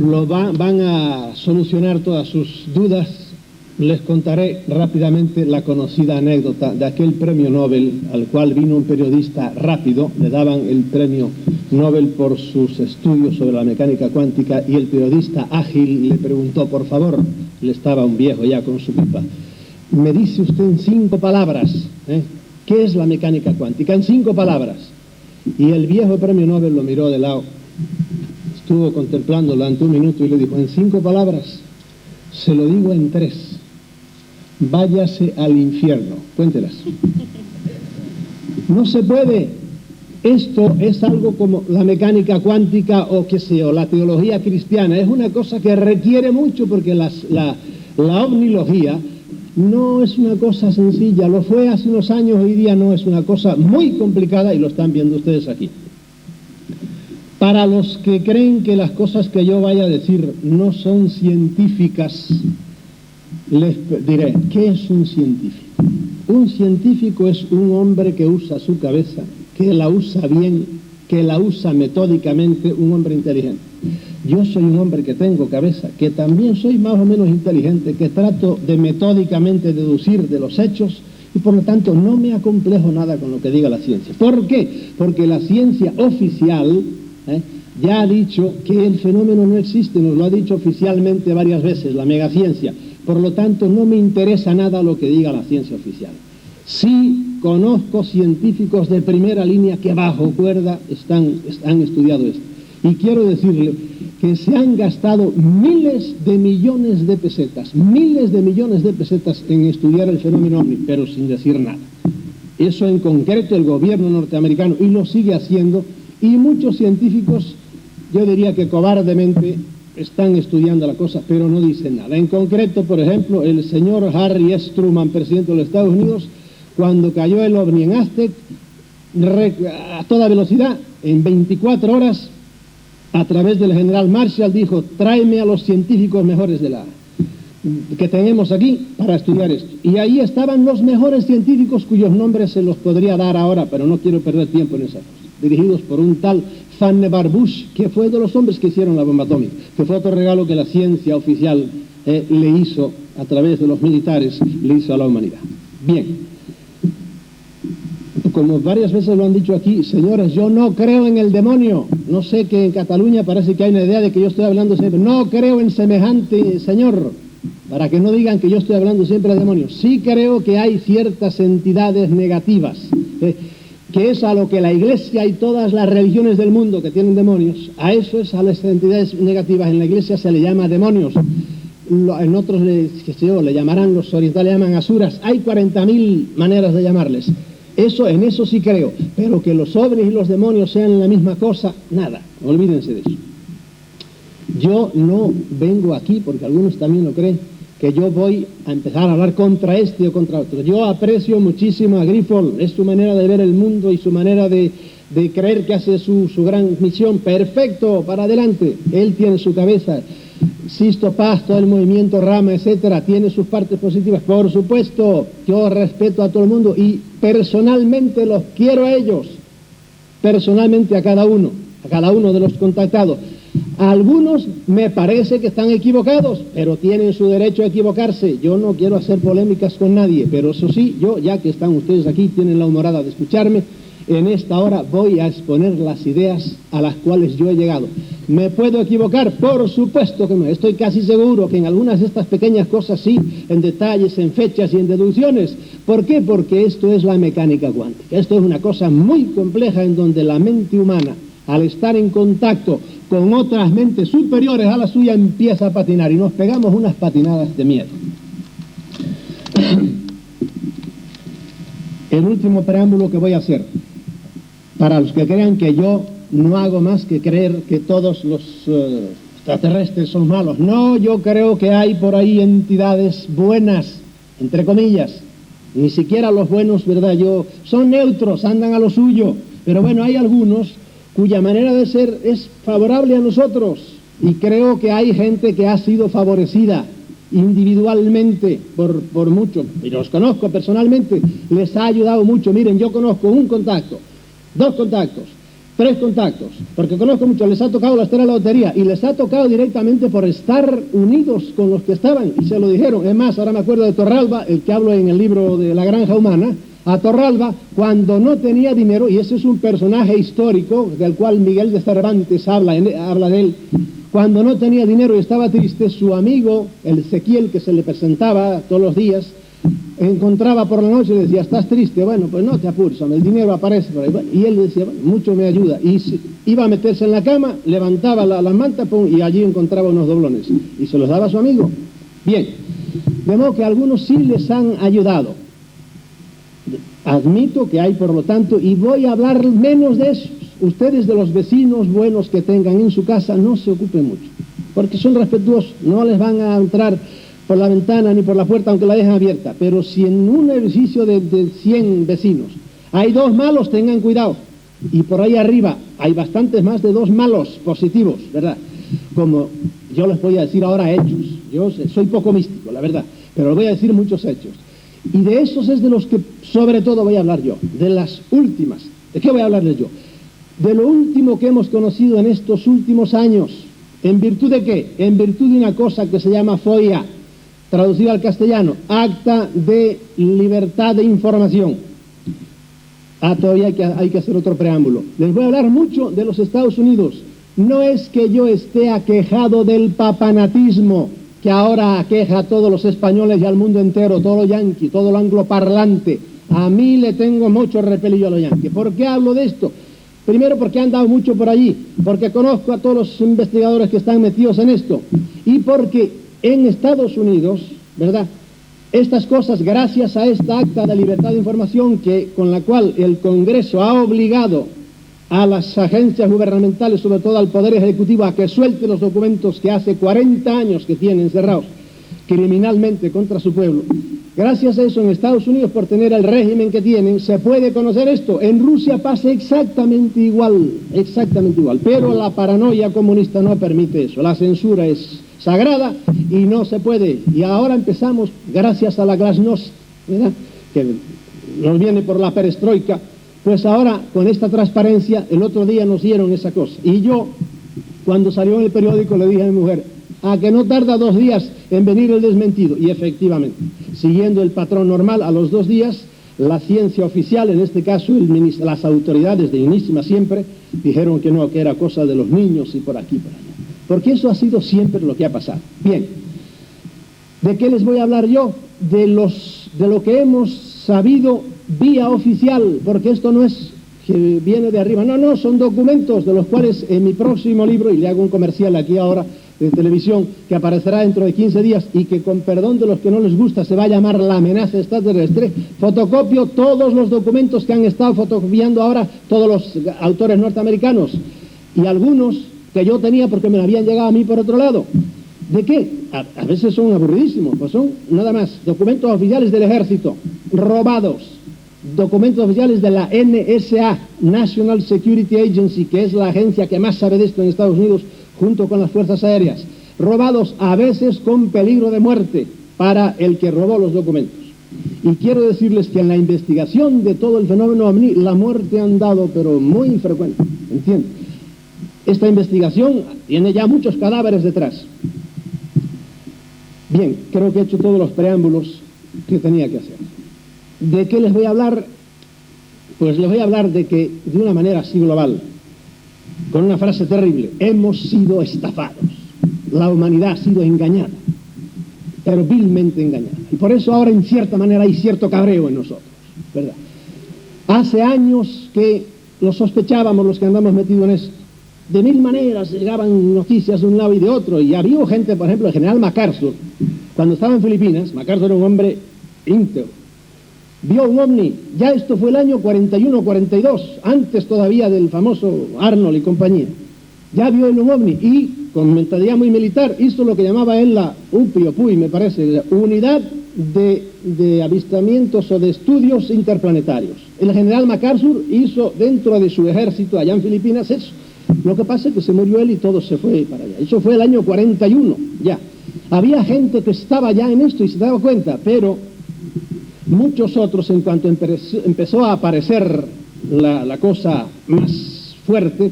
van a solucionar todas sus dudas. Les contaré rápidamente la conocida anécdota de aquel premio Nobel al cual vino un periodista rápido. Le daban el premio Nobel por sus estudios sobre la mecánica cuántica y el periodista ágil le preguntó, por favor, le estaba un viejo ya con su pipa, me dice usted en 5 palabras, ¿qué es la mecánica cuántica? En 5 palabras. Y el viejo premio Nobel lo miró de lado, estuvo contemplándolo durante un minuto y le dijo, en 5 palabras, se lo digo en 3. Váyase al infierno. Cuéntelas. No se puede. Esto es algo como la mecánica cuántica o qué sé yo, la teología cristiana. Es una cosa que requiere mucho porque la ovnilogía no es una cosa sencilla. Lo fue hace unos años, hoy día no, es una cosa muy complicada y lo están viendo ustedes aquí. Para los que creen que las cosas que yo vaya a decir no son científicas, les diré, ¿qué es un científico? Un científico es un hombre que usa su cabeza, que la usa bien, que la usa metódicamente, un hombre inteligente. Yo soy un hombre que tengo cabeza, que también soy más o menos inteligente, que trato de metódicamente deducir de los hechos y por lo tanto no me acomplejo nada con lo que diga la ciencia. ¿Por qué? Porque la ciencia oficial ya ha dicho que el fenómeno no existe, nos lo ha dicho oficialmente varias veces, la megaciencia. Por lo tanto, no me interesa nada lo que diga la ciencia oficial. Sí conozco científicos de primera línea que bajo cuerda han estudiado esto. Y quiero decirle que se han gastado miles de millones de pesetas en estudiar el fenómeno ovni, pero sin decir nada. Eso en concreto el gobierno norteamericano, y lo sigue haciendo, y muchos científicos, yo diría que cobardemente, están estudiando la cosa, pero no dicen nada. En concreto, por ejemplo, el señor Harry S. Truman, presidente de los Estados Unidos, cuando cayó el ovni en Aztec, a toda velocidad, en 24 horas, a través del general Marshall, dijo, tráeme a los científicos mejores que tenemos aquí para estudiar esto. Y ahí estaban los mejores científicos cuyos nombres se los podría dar ahora, pero no quiero perder tiempo en esa cosa. Dirigidos por un tal Vannevar Bush, que fue de los hombres que hicieron la bomba atómica, que fue otro regalo que la ciencia oficial le hizo, a través de los militares, le hizo a la humanidad. Bien, como varias veces lo han dicho aquí, señores, yo no creo en el demonio. No sé, que en Cataluña parece que hay una idea de que yo estoy hablando siempre. No creo en semejante señor, para que no digan que yo estoy hablando siempre de demonios. Sí creo que hay ciertas entidades negativas, que es a lo que la Iglesia y todas las religiones del mundo que tienen demonios, a eso es a las entidades negativas. En la Iglesia se le llama demonios, en otros le llamarán, los orientales llaman asuras. Hay 40.000 maneras de llamarles. En eso sí creo, pero que los ovnis y los demonios sean la misma cosa, nada, olvídense de eso. Yo no vengo aquí, porque algunos también lo creen, que yo voy a empezar a hablar contra este o contra otro. Yo aprecio muchísimo a Grifold, es su manera de ver el mundo y su manera de creer que hace su gran misión. Perfecto, para adelante. Él tiene su cabeza. Sisto Paz, todo el movimiento Rama, etcétera, tiene sus partes positivas. Por supuesto, yo respeto a todo el mundo y personalmente los quiero a ellos, personalmente a cada uno de los contactados. Algunos me parece que están equivocados, pero tienen su derecho a equivocarse. Yo no quiero hacer polémicas con nadie, pero eso sí, yo, ya que están ustedes aquí, tienen la humorada de escucharme, en esta hora voy a exponer las ideas a las cuales yo he llegado. ¿Me puedo equivocar? Por supuesto que no. Estoy casi seguro que en algunas de estas pequeñas cosas sí, en detalles, en fechas y en deducciones. ¿Por qué? Porque esto es la mecánica cuántica. Esto es una cosa muy compleja en donde la mente humana, al estar en contacto con otras mentes superiores a la suya, empieza a patinar y nos pegamos unas patinadas de miedo. El último preámbulo que voy a hacer, para los que crean que yo no hago más que creer que todos los extraterrestres son malos. No, yo creo que hay por ahí entidades buenas, entre comillas. Ni siquiera los buenos, ¿verdad? Son neutros, andan a lo suyo. Pero bueno, hay algunos cuya manera de ser es favorable a nosotros. Y creo que hay gente que ha sido favorecida individualmente por mucho. Y los conozco personalmente, les ha ayudado mucho. Miren, yo conozco un contacto, 2 contactos, 3 contactos, porque conozco muchos, les ha tocado la lotería y les ha tocado directamente por estar unidos con los que estaban y se lo dijeron. Es más, ahora me acuerdo de Torralba, el que hablo en el libro de La Granja Humana. A Torralba, cuando no tenía dinero, y ese es un personaje histórico del cual Miguel de Cervantes habla de él, cuando no tenía dinero y estaba triste, su amigo, el Ezequiel, que se le presentaba todos los días, encontraba por la noche y le decía, ¿estás triste? Bueno, pues no te apures, el dinero aparece por ahí. Y él decía, bueno, mucho me ayuda. Y iba a meterse en la cama, levantaba la manta, pum, y allí encontraba unos doblones. Y se los daba a su amigo. Bien, de modo que algunos sí les han ayudado. Admito que hay, por lo tanto, y voy a hablar menos de eso. Ustedes, de los vecinos buenos que tengan en su casa, no se ocupen mucho, porque son respetuosos, no les van a entrar por la ventana ni por la puerta, aunque la dejen abierta. Pero si en un edificio de 100 vecinos hay 2 malos, tengan cuidado. Y por ahí arriba hay bastantes más de 2 malos positivos, ¿verdad? Como yo les voy a decir ahora hechos. Yo soy poco místico, la verdad, pero les voy a decir muchos hechos. Y de esos es de los que sobre todo voy a hablar yo, de las últimas. ¿De qué voy a hablarles yo? De lo último que hemos conocido en estos últimos años. ¿En virtud de qué? En virtud de una cosa que se llama FOIA, traducida al castellano, Acta de Libertad de Información. Todavía hay que hacer otro preámbulo. Les voy a hablar mucho de los Estados Unidos. No es que yo esté aquejado del papanatismo, que ahora aqueja a todos los españoles y al mundo entero, todo lo yanqui, todo lo angloparlante. A mí le tengo mucho repelillo a los yanquis. ¿Por qué hablo de esto? Primero, porque he andado mucho por allí, porque conozco a todos los investigadores que están metidos en esto, y porque en Estados Unidos, ¿verdad?, estas cosas, gracias a esta Acta de Libertad de Información, con la cual el Congreso ha obligado a las agencias gubernamentales, sobre todo al Poder Ejecutivo, a que suelte los documentos que hace 40 años que tienen encerrados criminalmente contra su pueblo. Gracias a eso, en Estados Unidos, por tener el régimen que tienen, se puede conocer esto. En Rusia pasa exactamente igual, pero la paranoia comunista no permite eso. La censura es sagrada y no se puede. Y ahora empezamos, gracias a la glasnost, ¿verdad?, que nos viene por la perestroika. Pues ahora, con esta transparencia, el otro día nos dieron esa cosa. Y yo, cuando salió en el periódico, le dije a mi mujer, a que no tarda 2 días en venir el desmentido. Y efectivamente, siguiendo el patrón normal, a los 2 días, la ciencia oficial, en este caso las autoridades de Unísima siempre, dijeron que no, que era cosa de los niños y por aquí y por allá. Porque eso ha sido siempre lo que ha pasado. Bien, ¿de qué les voy a hablar yo? De lo que hemos sabido vía oficial, porque esto no es que viene de arriba, no, son documentos de los cuales en mi próximo libro, y le hago un comercial aquí ahora de televisión, que aparecerá dentro de 15 días y que, con perdón de los que no les gusta, se va a llamar La amenaza extraterrestre, fotocopio todos los documentos que han estado fotocopiando ahora todos los autores norteamericanos, y algunos que yo tenía porque me habían llegado a mí por otro lado. ¿De qué? A veces son aburridísimos, pues son nada más documentos oficiales del ejército, robados, documentos oficiales de la NSA, National Security Agency, que es la agencia que más sabe de esto en Estados Unidos, junto con las fuerzas aéreas, robados a veces con peligro de muerte para el que robó los documentos. Y quiero decirles que en la investigación de todo el fenómeno OVNI, la muerte han dado, pero muy infrecuente, ¿entienden? Esta investigación tiene ya muchos cadáveres detrás. Bien, creo que he hecho todos los preámbulos que tenía que hacer. ¿De qué les voy a hablar? Pues les voy a hablar de que, de una manera así global, con una frase terrible, hemos sido estafados. La humanidad ha sido engañada, pero vilmente engañada. Y por eso ahora, en cierta manera, hay cierto cabreo en nosotros, ¿verdad? Hace años que lo sospechábamos los que andamos metidos en esto. De 1000 maneras llegaban noticias de un lado y de otro, y había gente, por ejemplo, el general MacArthur, cuando estaba en Filipinas. MacArthur era un hombre íntegro, vio un ovni, ya esto fue el año 41-42, antes todavía del famoso Arnold y compañía, ya vio un ovni, y con mentalidad muy militar hizo lo que llamaba él la UPI, me parece, la Unidad de Avistamientos o de Estudios Interplanetarios. El general MacArthur hizo dentro de su ejército allá en Filipinas eso. Lo que pasa es que se murió él y todo se fue para allá. Eso fue el año 41, ya. Había gente que estaba ya en esto y se daba cuenta, pero muchos otros, en cuanto empezó a aparecer la cosa más fuerte,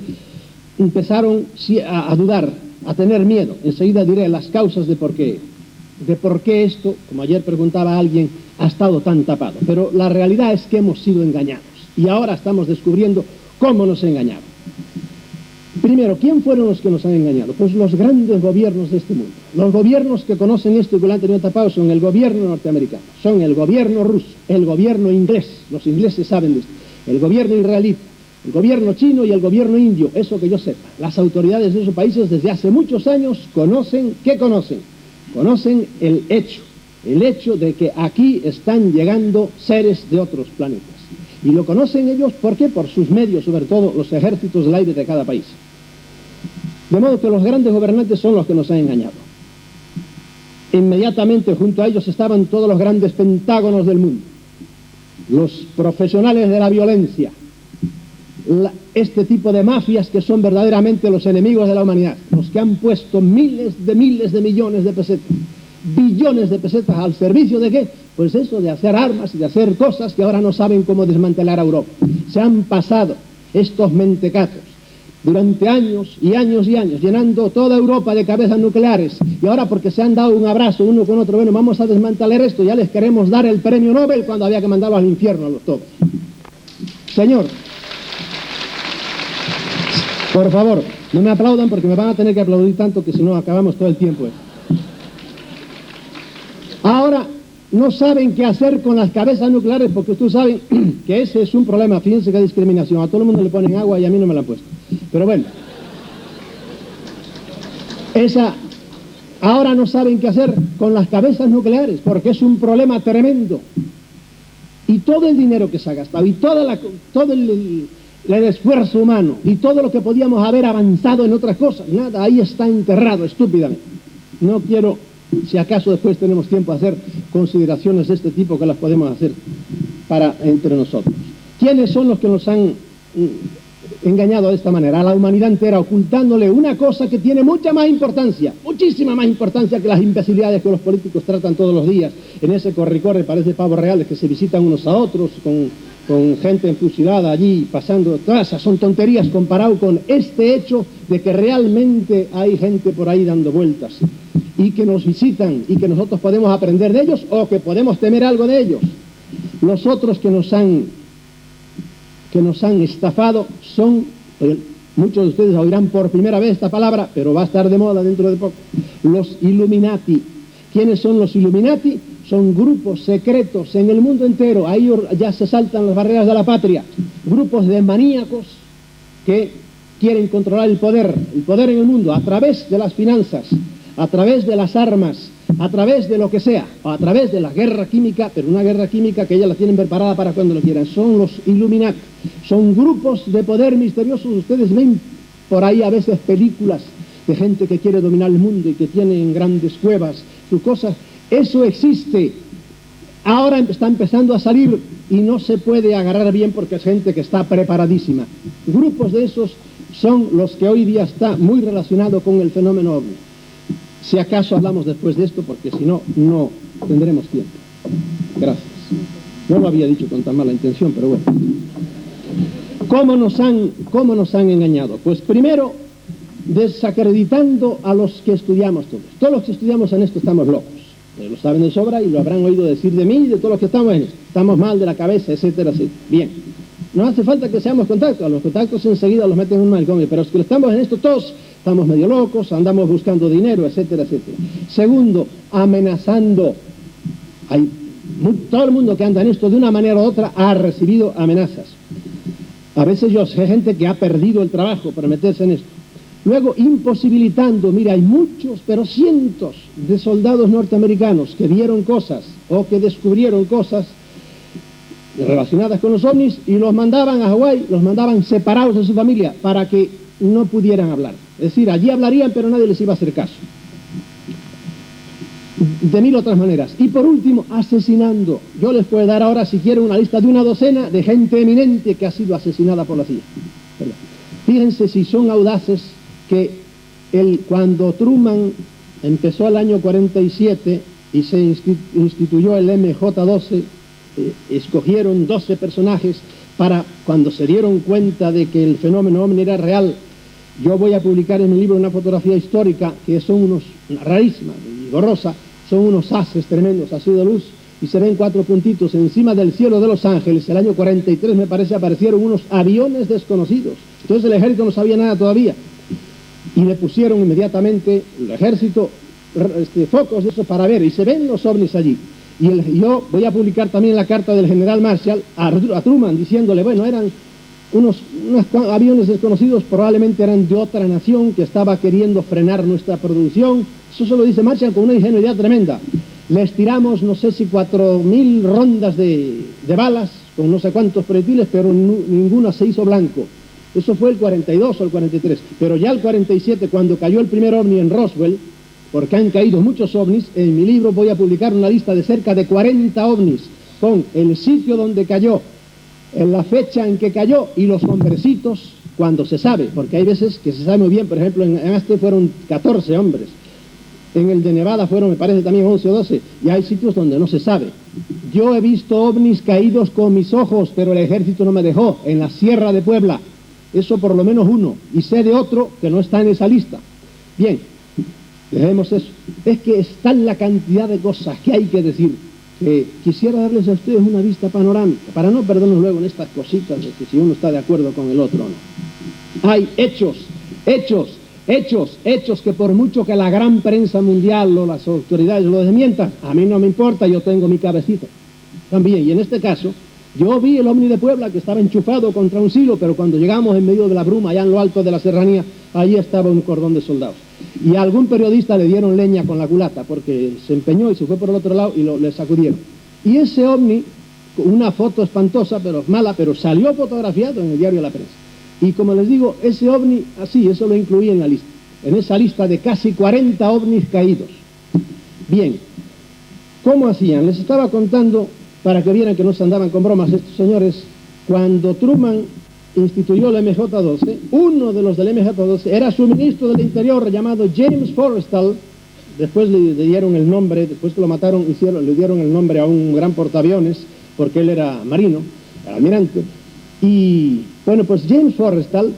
empezaron a dudar, a tener miedo. Enseguida diré las causas de por qué esto, como ayer preguntaba alguien, ha estado tan tapado. Pero la realidad es que hemos sido engañados y ahora estamos descubriendo cómo nos engañaron. Primero, ¿quién fueron los que nos han engañado? Pues los grandes gobiernos de este mundo. Los gobiernos que conocen esto y que lo han tenido tapado son el gobierno norteamericano, son el gobierno ruso, el gobierno inglés, los ingleses saben de esto, el gobierno israelí, el gobierno chino y el gobierno indio, eso que yo sepa. Las autoridades de esos países desde hace muchos años conocen, ¿qué conocen? Conocen el hecho de que aquí están llegando seres de otros planetas. Y lo conocen ellos, ¿por qué? Por sus medios, sobre todo los ejércitos del aire de cada país. De modo que los grandes gobernantes son los que nos han engañado. Inmediatamente junto a ellos estaban todos los grandes pentágonos del mundo, los profesionales de la violencia, este tipo de mafias que son verdaderamente los enemigos de la humanidad, los que han puesto miles de millones de pesetas, billones de pesetas al servicio de ¿qué? Pues eso, de hacer armas y de hacer cosas que ahora no saben cómo desmantelar a Europa. Se han pasado estos mentecatos durante años y años y años, llenando toda Europa de cabezas nucleares, y ahora porque se han dado un abrazo uno con otro, bueno, vamos a desmantelar esto, ya les queremos dar el premio Nobel cuando había que mandarlos al infierno a los todos. Señor, por favor, no me aplaudan porque me van a tener que aplaudir tanto que si no acabamos todo el tiempo. Ahora no saben qué hacer con las cabezas nucleares porque ustedes saben que ese es un problema. Fíjense qué discriminación, a todo el mundo le ponen agua y a mí no me la han puesto. Pero bueno, ahora no saben qué hacer con las cabezas nucleares porque es un problema tremendo. Y todo el dinero que se ha gastado y todo el esfuerzo humano y todo lo que podíamos haber avanzado en otras cosas, nada, ahí está enterrado estúpidamente. No quiero, si acaso después tenemos tiempo, a hacer consideraciones de este tipo que las podemos hacer entre nosotros. ¿Quiénes son los que nos han engañado de esta manera? A la humanidad entera, ocultándole una cosa que tiene mucha más importancia, muchísima más importancia que las imbecilidades que los políticos tratan todos los días en ese corre-corre, parece pavos reales que se visitan unos a otros con gente enfusilada allí, pasando, todas esas son tonterías comparado con este hecho de que realmente hay gente por ahí dando vueltas y que nos visitan y que nosotros podemos aprender de ellos o que podemos temer algo de ellos. Los otros que nos han estafado son, muchos de ustedes oirán por primera vez esta palabra, pero va a estar de moda dentro de poco, los Illuminati. ¿Quiénes son los Illuminati? Son grupos secretos en el mundo entero, ahí ya se saltan las barreras de la patria, grupos de maníacos que quieren controlar el poder en el mundo a través de las finanzas, a través de las armas, a través de lo que sea, o a través de la guerra química, pero una guerra química que ellas la tienen preparada para cuando lo quieran. Son los Illuminati, son grupos de poder misteriosos. Ustedes ven por ahí a veces películas de gente que quiere dominar el mundo y que tienen grandes cuevas, sus cosas. Eso existe. Ahora está empezando a salir y no se puede agarrar bien porque es gente que está preparadísima. Grupos de esos son los que hoy día está muy relacionado con el fenómeno OVNI. Si acaso hablamos después de esto, porque si no, no tendremos tiempo. Gracias. No lo había dicho con tan mala intención, pero bueno. ¿Cómo nos han engañado? Pues primero, desacreditando a los que estudiamos todos. Todos los que estudiamos en esto estamos locos. Lo saben de sobra y lo habrán oído decir de mí y de todos los que estamos en esto. Estamos mal de la cabeza, etcétera, etcétera. Bien. No hace falta que seamos contactos. A los contactos enseguida los meten en un manicomio. Pero los que estamos en esto todos estamos medio locos, andamos buscando dinero, etcétera, etcétera. Segundo, amenazando. Todo el mundo que anda en esto de una manera u otra ha recibido amenazas. A veces yo sé gente que ha perdido el trabajo para meterse en esto. Luego, imposibilitando, mira, hay muchos, pero cientos de soldados norteamericanos que vieron cosas o que descubrieron cosas relacionadas con los ovnis y los mandaban a Hawái, los mandaban separados de su familia para que no pudieran hablar. Es decir, allí hablarían, pero nadie les iba a hacer caso. De mil otras maneras. Y por último, asesinando. Yo les puedo dar ahora, si quieren, una lista de una docena de gente eminente que ha sido asesinada por la CIA. Fíjense si son audaces que cuando Truman empezó el año 47 y se instituyó el MJ-12, escogieron 12 personajes para cuando se dieron cuenta de que el fenómeno ovni era real. Yo voy a publicar en mi libro una fotografía histórica que son unos, rarísima y borrosa, son unos haces tremendos así de luz, y se ven 4 puntitos encima del cielo de Los Ángeles. El año 43 me parece aparecieron unos aviones desconocidos. Entonces el ejército no sabía nada todavía y le pusieron inmediatamente el ejército focos de eso para ver, y se ven los ovnis allí. Yo voy a publicar también la carta del general Marshall a Truman diciéndole, bueno, eran unos aviones desconocidos, probablemente eran de otra nación que estaba queriendo frenar nuestra producción. Eso se lo dice Marshall con una ingenuidad tremenda. Les tiramos, no sé si 4.000 rondas de balas, con no sé cuántos proyectiles, pero ninguna se hizo blanco. Eso fue el 42 o el 43. Pero ya el 47, cuando cayó el primer ovni en Roswell, porque han caído muchos ovnis, en mi libro voy a publicar una lista de cerca de 40 ovnis, con el sitio donde cayó, en la fecha en que cayó y los hombrecitos cuando se sabe, porque hay veces que se sabe muy bien. Por ejemplo, en este fueron 14 hombres, en el de Nevada fueron, me parece, también 11 o 12, y hay sitios donde no se sabe. Yo he visto ovnis caídos con mis ojos, pero el ejército no me dejó, en la Sierra de Puebla, eso por lo menos uno, y sé de otro que no está en esa lista. Bien, dejemos eso. Es que está la cantidad de cosas que hay que decir, que quisiera darles a ustedes una vista panorámica, para no perdernos luego en estas cositas de que si uno está de acuerdo con el otro o no. Hay hechos que por mucho que la gran prensa mundial o las autoridades lo desmientan, a mí no me importa, yo tengo mi cabecita también. Y en este caso, yo vi el ovni de Puebla que estaba enchufado contra un silo, pero cuando llegamos en medio de la bruma, allá en lo alto de la serranía, allí estaba un cordón de soldados. Y a algún periodista le dieron leña con la culata, porque se empeñó y se fue por el otro lado y le sacudieron. Y ese ovni, una foto espantosa, pero mala, pero salió fotografiado en el diario La Prensa. Y como les digo, ese ovni, así, eso lo incluí en la lista, en esa lista de casi 40 ovnis caídos. Bien, ¿cómo hacían? Les estaba contando, para que vieran que no se andaban con bromas estos señores, cuando Truman instituyó el MJ-12, uno de los del MJ-12 era su ministro del Interior llamado James Forrestal. Después le dieron el nombre, después que lo mataron, le dieron el nombre a un gran portaaviones, porque él era marino, era almirante. Y bueno, pues James Forrestal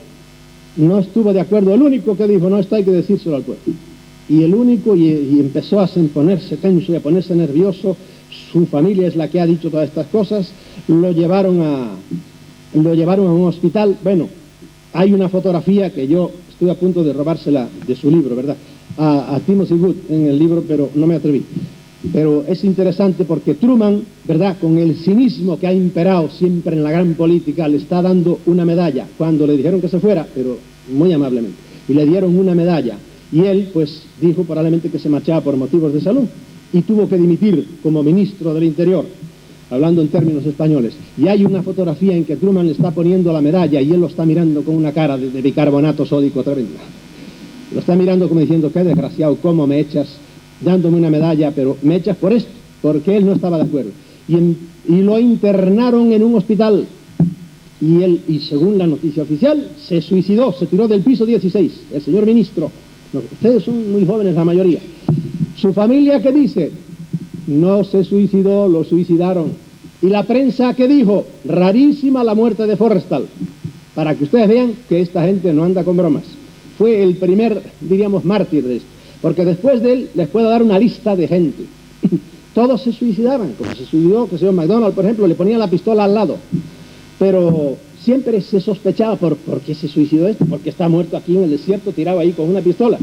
no estuvo de acuerdo. El único que dijo, no, esto hay que decírselo al pueblo. Y el único, y empezó a ponerse tenso y a ponerse nervioso. Su familia es la que ha dicho todas estas cosas. Lo llevaron a un hospital. Bueno, hay una fotografía que yo estuve a punto de robársela de su libro, ¿verdad? A Timothy Good en el libro, pero no me atreví. Pero es interesante porque Truman, ¿verdad?, con el cinismo que ha imperado siempre en la gran política, le está dando una medalla cuando le dijeron que se fuera, pero muy amablemente, y le dieron una medalla, y él pues dijo probablemente que se marchaba por motivos de salud y tuvo que dimitir como ministro del Interior, hablando en términos españoles. Y hay una fotografía en que Truman le está poniendo la medalla y él lo está mirando con una cara de bicarbonato sódico tremenda. Lo está mirando como diciendo, qué desgraciado, cómo me echas, dándome una medalla, pero me echas por esto, porque él no estaba de acuerdo. Y lo internaron en un hospital, y según la noticia oficial, se suicidó, se tiró del piso 16, el señor ministro. No, ustedes son muy jóvenes la mayoría. Su familia, ¿qué dice? No se suicidó, lo suicidaron. Y la prensa, ¿qué dijo? Rarísima la muerte de Forrestal. Para que ustedes vean que esta gente no anda con bromas. Fue el primer, diríamos, mártir de esto. Porque después de él les puedo dar una lista de gente. Todos se suicidaban, como se suicidó, que el señor McDonald, por ejemplo, le ponía la pistola al lado. Pero siempre se sospechaba por qué se suicidó esto, porque está muerto aquí en el desierto, tirado ahí con una pistola.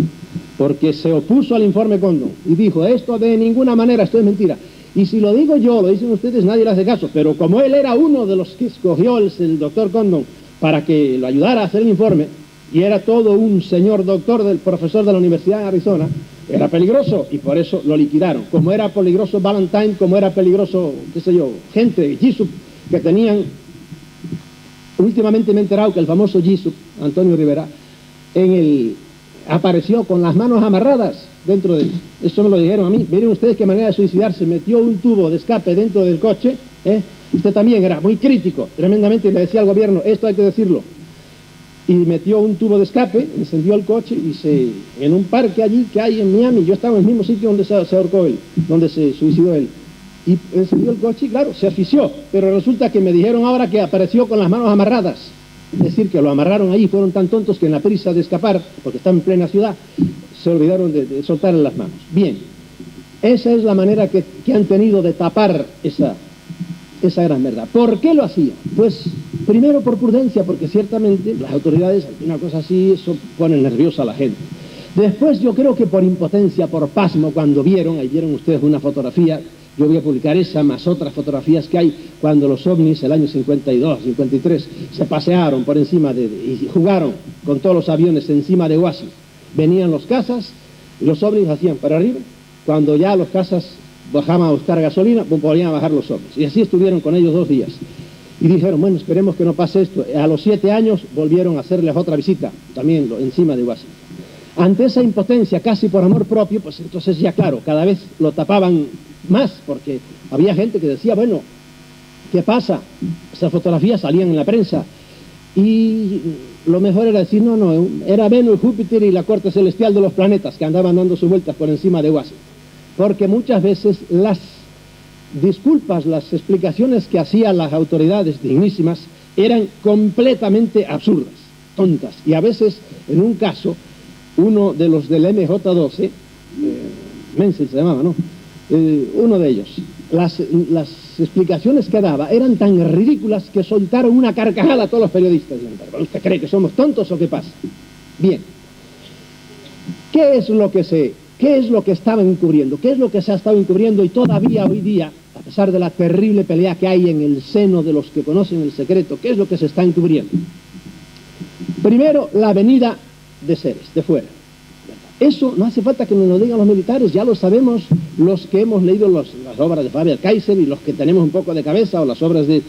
Porque se opuso al informe Condon y dijo, esto de ninguna manera, esto es mentira. Y si lo digo yo, lo dicen ustedes, nadie le hace caso. Pero como él era uno de los que escogió el doctor Condon para que lo ayudara a hacer el informe, y era todo un señor doctor, del profesor de la Universidad de Arizona, era peligroso y por eso lo liquidaron. Como era peligroso Valentine, como era peligroso, qué sé yo, gente, Jessup, que tenían... Últimamente me he enterado que el famoso Jessup, Antonio Rivera, apareció con las manos amarradas dentro de él. Eso me lo dijeron a mí. Miren ustedes qué manera de suicidarse. Metió un tubo de escape dentro del coche. Usted también era muy crítico, tremendamente, y le decía al gobierno, esto hay que decirlo. Y metió un tubo de escape, encendió el coche y en un parque allí que hay en Miami, yo estaba en el mismo sitio donde se ahorcó él, donde se suicidó él. Y encendió el coche y claro, se asfixió, pero resulta que me dijeron ahora que apareció con las manos amarradas. Es decir, que lo amarraron allí, fueron tan tontos que en la prisa de escapar, porque están en plena ciudad, se olvidaron de soltarle las manos. Bien, esa es la manera que han tenido de tapar esa gran verdad. ¿Por qué lo hacían? Pues primero por prudencia, porque ciertamente las autoridades, una cosa así, eso pone nerviosa a la gente. Después yo creo que por impotencia, por pasmo, cuando vieron, ahí vieron ustedes una fotografía, yo voy a publicar esa más otras fotografías que hay, cuando los ovnis, el año 52, 53, se pasearon por encima y jugaron con todos los aviones encima de Washington. Venían los cazas, y los ovnis hacían para arriba, cuando ya los cazas bajaban a buscar gasolina, volvían a bajar los ovnis. Y así estuvieron con ellos 2 días. Y dijeron, bueno, esperemos que no pase esto. A los 7 años volvieron a hacerles otra visita, también encima de Washington. Ante esa impotencia, casi por amor propio, pues entonces ya claro, cada vez lo tapaban más, porque había gente que decía, bueno, ¿qué pasa? Esas fotografías salían en la prensa, y lo mejor era decir, no, era Venus, Júpiter y la corte celestial de los planetas que andaban dando sus vueltas por encima de Washington. Porque muchas veces las disculpas, las explicaciones que hacían las autoridades dignísimas eran completamente absurdas, tontas, y a veces, en un caso, uno de los del MJ-12, Menzel se llamaba, ¿no? Uno de ellos, las explicaciones que daba eran tan ridículas que soltaron una carcajada a todos los periodistas. ¿Usted cree que somos tontos o qué pasa? Bien, ¿qué es lo que estaban encubriendo? ¿Qué es lo que se ha estado encubriendo? Y todavía hoy día, a pesar de la terrible pelea que hay en el seno de los que conocen el secreto, ¿qué es lo que se está encubriendo? Primero, la venida de seres de fuera. Eso no hace falta que nos lo digan los militares, ya lo sabemos los que hemos leído las obras de Faber-Kaiser y los que tenemos un poco de cabeza, o las obras del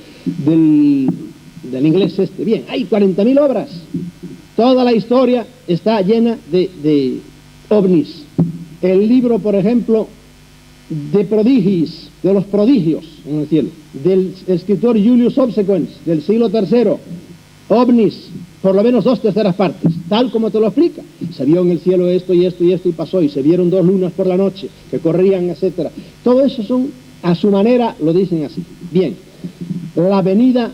inglés este. Bien, hay 40.000 obras. Toda la historia está llena de ovnis. El libro, por ejemplo, de Prodigies, de los prodigios en el cielo, del escritor Julius Obsequens, del siglo III, ovnis, por lo menos 2/3 partes, tal como te lo explica. Se vio en el cielo esto y esto y esto y pasó, y se vieron 2 lunas por la noche que corrían, etcétera. Todo eso son, a su manera, lo dicen así. Bien, la venida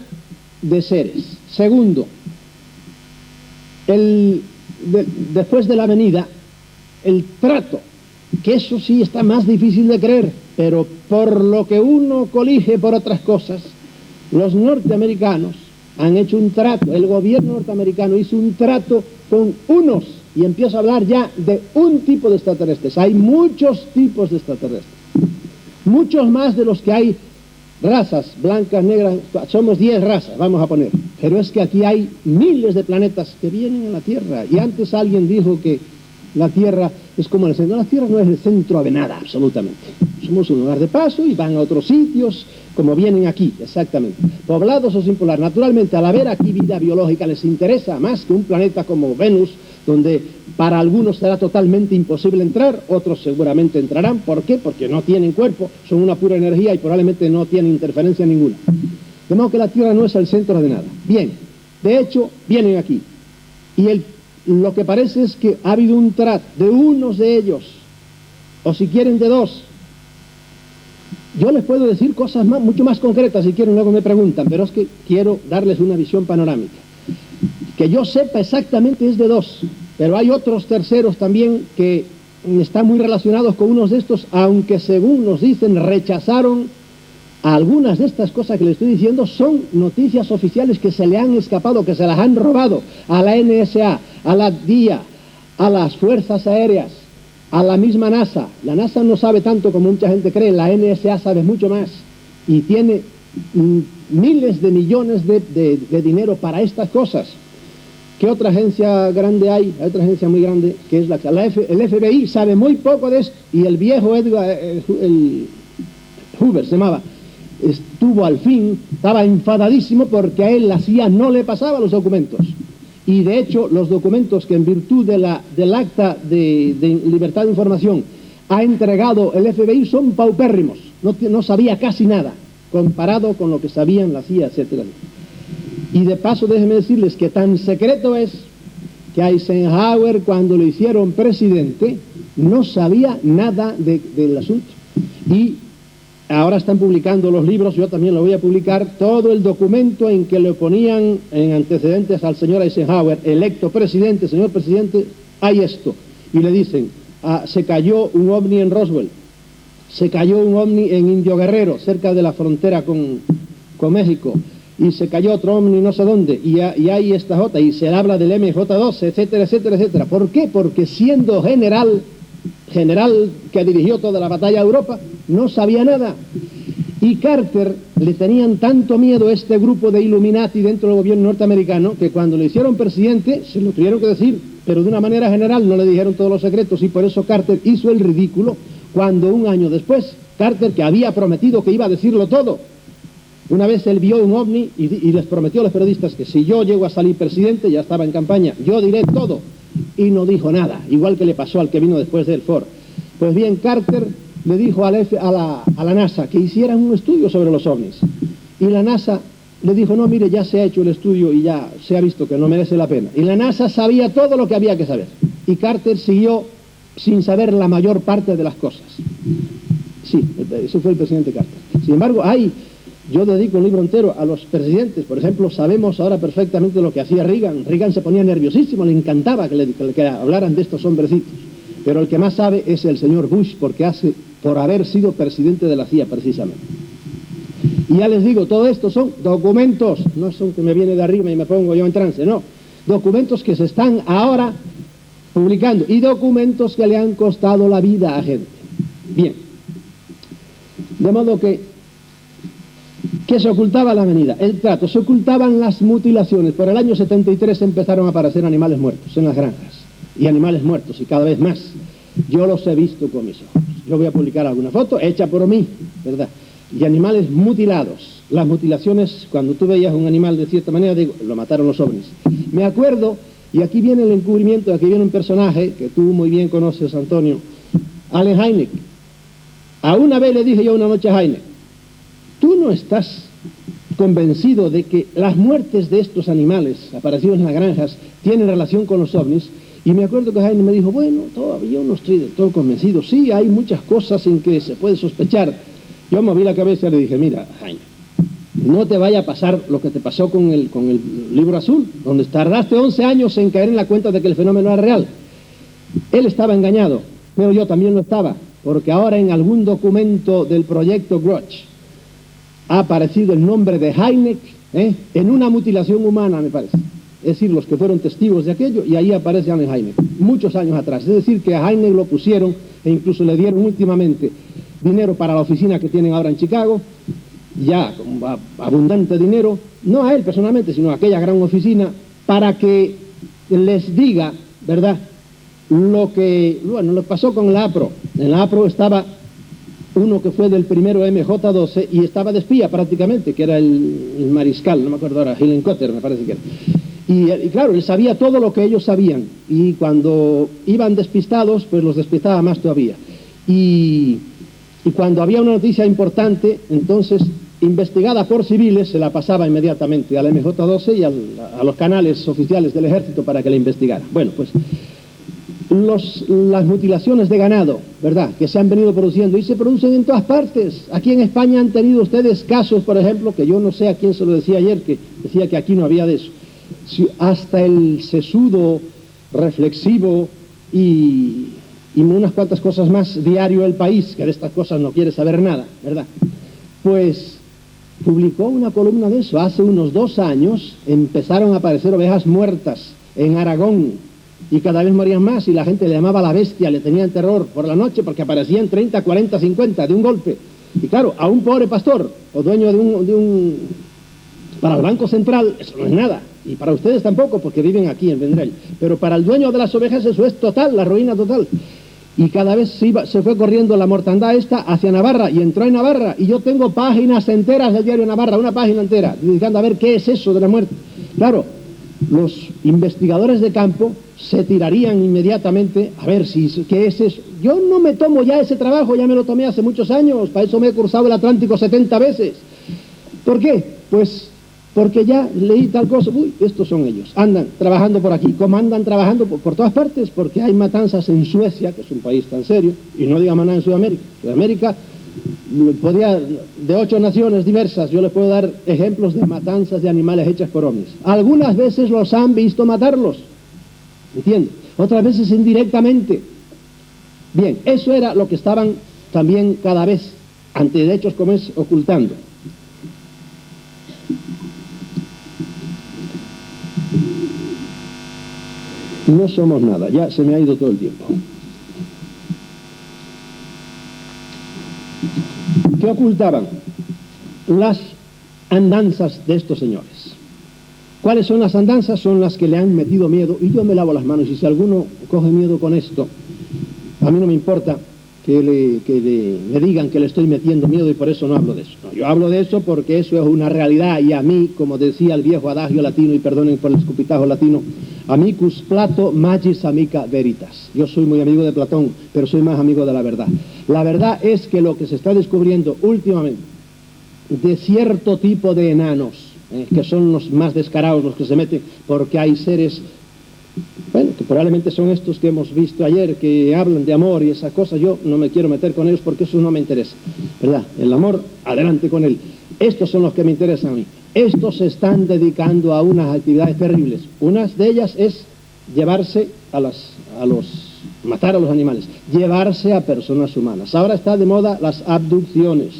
de seres. Segundo, después de la venida, el trato, que eso sí está más difícil de creer, pero por lo que uno colige por otras cosas, los norteamericanos han hecho un trato, el gobierno norteamericano hizo un trato con unos, y empiezo a hablar ya de un tipo de extraterrestres. Hay muchos tipos de extraterrestres, muchos más de los que hay razas, blancas, negras, somos 10 razas, vamos a poner, pero es que aquí hay miles de planetas que vienen a la Tierra, y antes alguien dijo que la Tierra es como el centro. La Tierra no es el centro de nada, absolutamente. Somos un lugar de paso y van a otros sitios, como vienen aquí, exactamente. Poblados o sin poblar. Naturalmente, al haber aquí vida biológica, les interesa más que un planeta como Venus, donde para algunos será totalmente imposible entrar, otros seguramente entrarán. ¿Por qué? Porque no tienen cuerpo, son una pura energía y probablemente no tienen interferencia ninguna. De modo que la Tierra no es el centro de nada. Bien, de hecho, vienen aquí. Y lo que parece es que ha habido un trato de unos de ellos, o si quieren de 2. Yo les puedo decir cosas mucho más concretas si quieren, luego me preguntan, pero es que quiero darles una visión panorámica. Que yo sepa exactamente es de 2, pero hay otros terceros también que están muy relacionados con unos de estos, aunque según nos dicen rechazaron algunas de estas cosas que les estoy diciendo. Son noticias oficiales que se le han escapado, que se las han robado a la NSA, a la DIA, a las fuerzas aéreas, a la misma NASA. La NASA no sabe tanto como mucha gente cree, la NSA sabe mucho más y tiene miles de millones de dinero para estas cosas. ¿Qué otra agencia grande hay? Hay otra agencia muy grande que es el FBI sabe muy poco de esto, y el viejo Hoover se llamaba, estuvo al fin, estaba enfadadísimo porque a él la CIA no le pasaba los documentos. Y de hecho, los documentos que en virtud del acta de libertad de información ha entregado el FBI son paupérrimos, no sabía casi nada, comparado con lo que sabían la CIA, etc. Y de paso, déjenme decirles que tan secreto es que Eisenhower, cuando lo hicieron presidente, no sabía nada del asunto. Y ahora están publicando los libros, yo también lo voy a publicar, todo el documento en que le ponían en antecedentes al señor Eisenhower, electo presidente, señor presidente, hay esto. Y le dicen, se cayó un ovni en Roswell, se cayó un ovni en Indio Guerrero, cerca de la frontera con México, y se cayó otro ovni no sé dónde, y hay esta J, y se habla del MJ-12, etcétera, etcétera, etcétera. ¿Por qué? Porque siendo general que dirigió toda la batalla de Europa, no sabía nada. Y Carter le tenían tanto miedo a este grupo de Illuminati dentro del gobierno norteamericano que cuando le hicieron presidente se lo tuvieron que decir, pero de una manera general, no le dijeron todos los secretos, y por eso Carter hizo el ridículo cuando un año después, Carter, que había prometido que iba a decirlo todo, una vez él vio un ovni y les prometió a los periodistas que si yo llego a salir presidente, ya estaba en campaña, yo diré todo, y no dijo nada, igual que le pasó al que vino después de él, Ford. Pues bien, Carter le dijo a la NASA que hicieran un estudio sobre los ovnis, y la NASA le dijo, no, mire, ya se ha hecho el estudio y ya se ha visto que no merece la pena. Y la NASA sabía todo lo que había que saber, y Carter siguió sin saber la mayor parte de las cosas. Sí, ese fue el presidente Carter. Sin embargo, yo dedico un libro entero a los presidentes. Por ejemplo, sabemos ahora perfectamente lo que hacía Reagan. Reagan se ponía nerviosísimo, le encantaba que hablaran de estos hombrecitos. Pero el que más sabe es el señor Bush, por haber sido presidente de la CIA, precisamente. Y ya les digo, todo esto son documentos, no son que me viene de arriba y me pongo yo en trance, no. Documentos que se están ahora publicando, y documentos que le han costado la vida a gente. Bien. De modo que se ocultaba la venida, el trato, se ocultaban las mutilaciones. Por el año 73 empezaron a aparecer animales muertos en las granjas, y animales muertos, y cada vez más. Yo los he visto con mis ojos. Yo voy a publicar alguna foto hecha por mí, ¿verdad? Y animales mutilados. Las mutilaciones, cuando tú veías un animal de cierta manera, digo, lo mataron los ovnis. Me acuerdo, y aquí viene el encubrimiento, aquí viene un personaje que tú muy bien conoces, Antonio, Allen Hynek. A una vez le dije yo una noche a Hynek, ¿tú no estás convencido de que las muertes de estos animales aparecidos en las granjas tienen relación con los ovnis? Y me acuerdo que Jaime me dijo, bueno, todavía yo no estoy del todo convencido. Sí, hay muchas cosas en que se puede sospechar. Yo moví la cabeza y le dije, mira, Jaime, no te vaya a pasar lo que te pasó con el libro azul, donde tardaste 11 años en caer en la cuenta de que el fenómeno era real. Él estaba engañado, pero yo también lo estaba, porque ahora en algún documento del proyecto Grudge ha aparecido el nombre de Hynek, en una mutilación humana, me parece. Es decir, los que fueron testigos de aquello, y ahí aparece Allen Hynek, muchos años atrás. Es decir, que a Hynek lo pusieron, e incluso le dieron últimamente dinero para la oficina que tienen ahora en Chicago, ya con abundante dinero, no a él personalmente, sino a aquella gran oficina, para que les diga, ¿verdad?, lo que pasó con la APRO. En la APRO estaba uno que fue del primero MJ-12 y estaba de espía prácticamente, que era el mariscal, no me acuerdo ahora, Hillenkotter me parece que era. Y claro, él sabía todo lo que ellos sabían, y cuando iban despistados, pues los despistaba más todavía. Y cuando había una noticia importante, entonces, investigada por civiles, se la pasaba inmediatamente al MJ-12 y a los canales oficiales del ejército para que la investigaran. Bueno, pues las mutilaciones de ganado, ¿verdad?, que se han venido produciendo, y se producen en todas partes. Aquí en España han tenido ustedes casos, por ejemplo, que yo no sé a quién se lo decía ayer, que decía que aquí no había de eso. Hasta el sesudo, reflexivo y unas cuantas cosas más, diario El País, que de estas cosas no quiere saber nada, ¿verdad?, pues publicó una columna de eso. Hace unos 2 años empezaron a aparecer ovejas muertas en Aragón, y cada vez morían más, y la gente le llamaba la bestia, le tenían terror por la noche, porque aparecían 30, 40, 50 de un golpe. Y claro, a un pobre pastor, o dueño de un para el Banco Central, eso no es nada, y para ustedes tampoco, porque viven aquí en Vendrell, pero para el dueño de las ovejas eso es total, la ruina total. Y cada vez se fue corriendo la mortandad esta hacia Navarra, y entró en Navarra, y yo tengo páginas enteras del diario Navarra, una página entera, dedicando a ver qué es eso de la muerte. Claro, los investigadores de campo se tirarían inmediatamente a ver qué es eso. Yo no me tomo ya ese trabajo, ya me lo tomé hace muchos años, para eso me he cruzado el Atlántico 70 veces. ¿Por qué? Pues porque ya leí tal cosa, estos son ellos, andan trabajando por aquí, como andan trabajando por todas partes, porque hay matanzas en Suecia, que es un país tan serio, y no digamos nada en Sudamérica. Sudamérica, de 8 naciones diversas, yo les puedo dar ejemplos de matanzas de animales hechas por ovnis. Algunas veces los han visto matarlos, ¿entiende? Otras veces indirectamente. Bien, eso era lo que estaban también cada vez, ante hechos como es, ocultando. No somos nada, ya se me ha ido todo el tiempo. ¿Qué ocultaban? Las andanzas de estos señores. ¿Cuáles son las andanzas? Son las que le han metido miedo, y yo me lavo las manos, y si alguno coge miedo con esto, a mí no me importa que me digan que le estoy metiendo miedo y por eso no hablo de eso. No, yo hablo de eso porque eso es una realidad, y a mí, como decía el viejo adagio latino, y perdonen por el escupitajo latino, amicus Plato magis amica veritas. Yo soy muy amigo de Platón, pero soy más amigo de la verdad. La verdad es que lo que se está descubriendo últimamente de cierto tipo de enanos, que son los más descarados, los que se meten, porque hay seres, bueno, que probablemente son estos que hemos visto ayer, que hablan de amor y esas cosas. Yo no me quiero meter con ellos porque eso no me interesa, ¿verdad? El amor, adelante con él. Estos son los que me interesan a mí. Estos se están dedicando a unas actividades terribles. Una de ellas es llevarse matar a los animales, llevarse a personas humanas. Ahora está de moda las abducciones,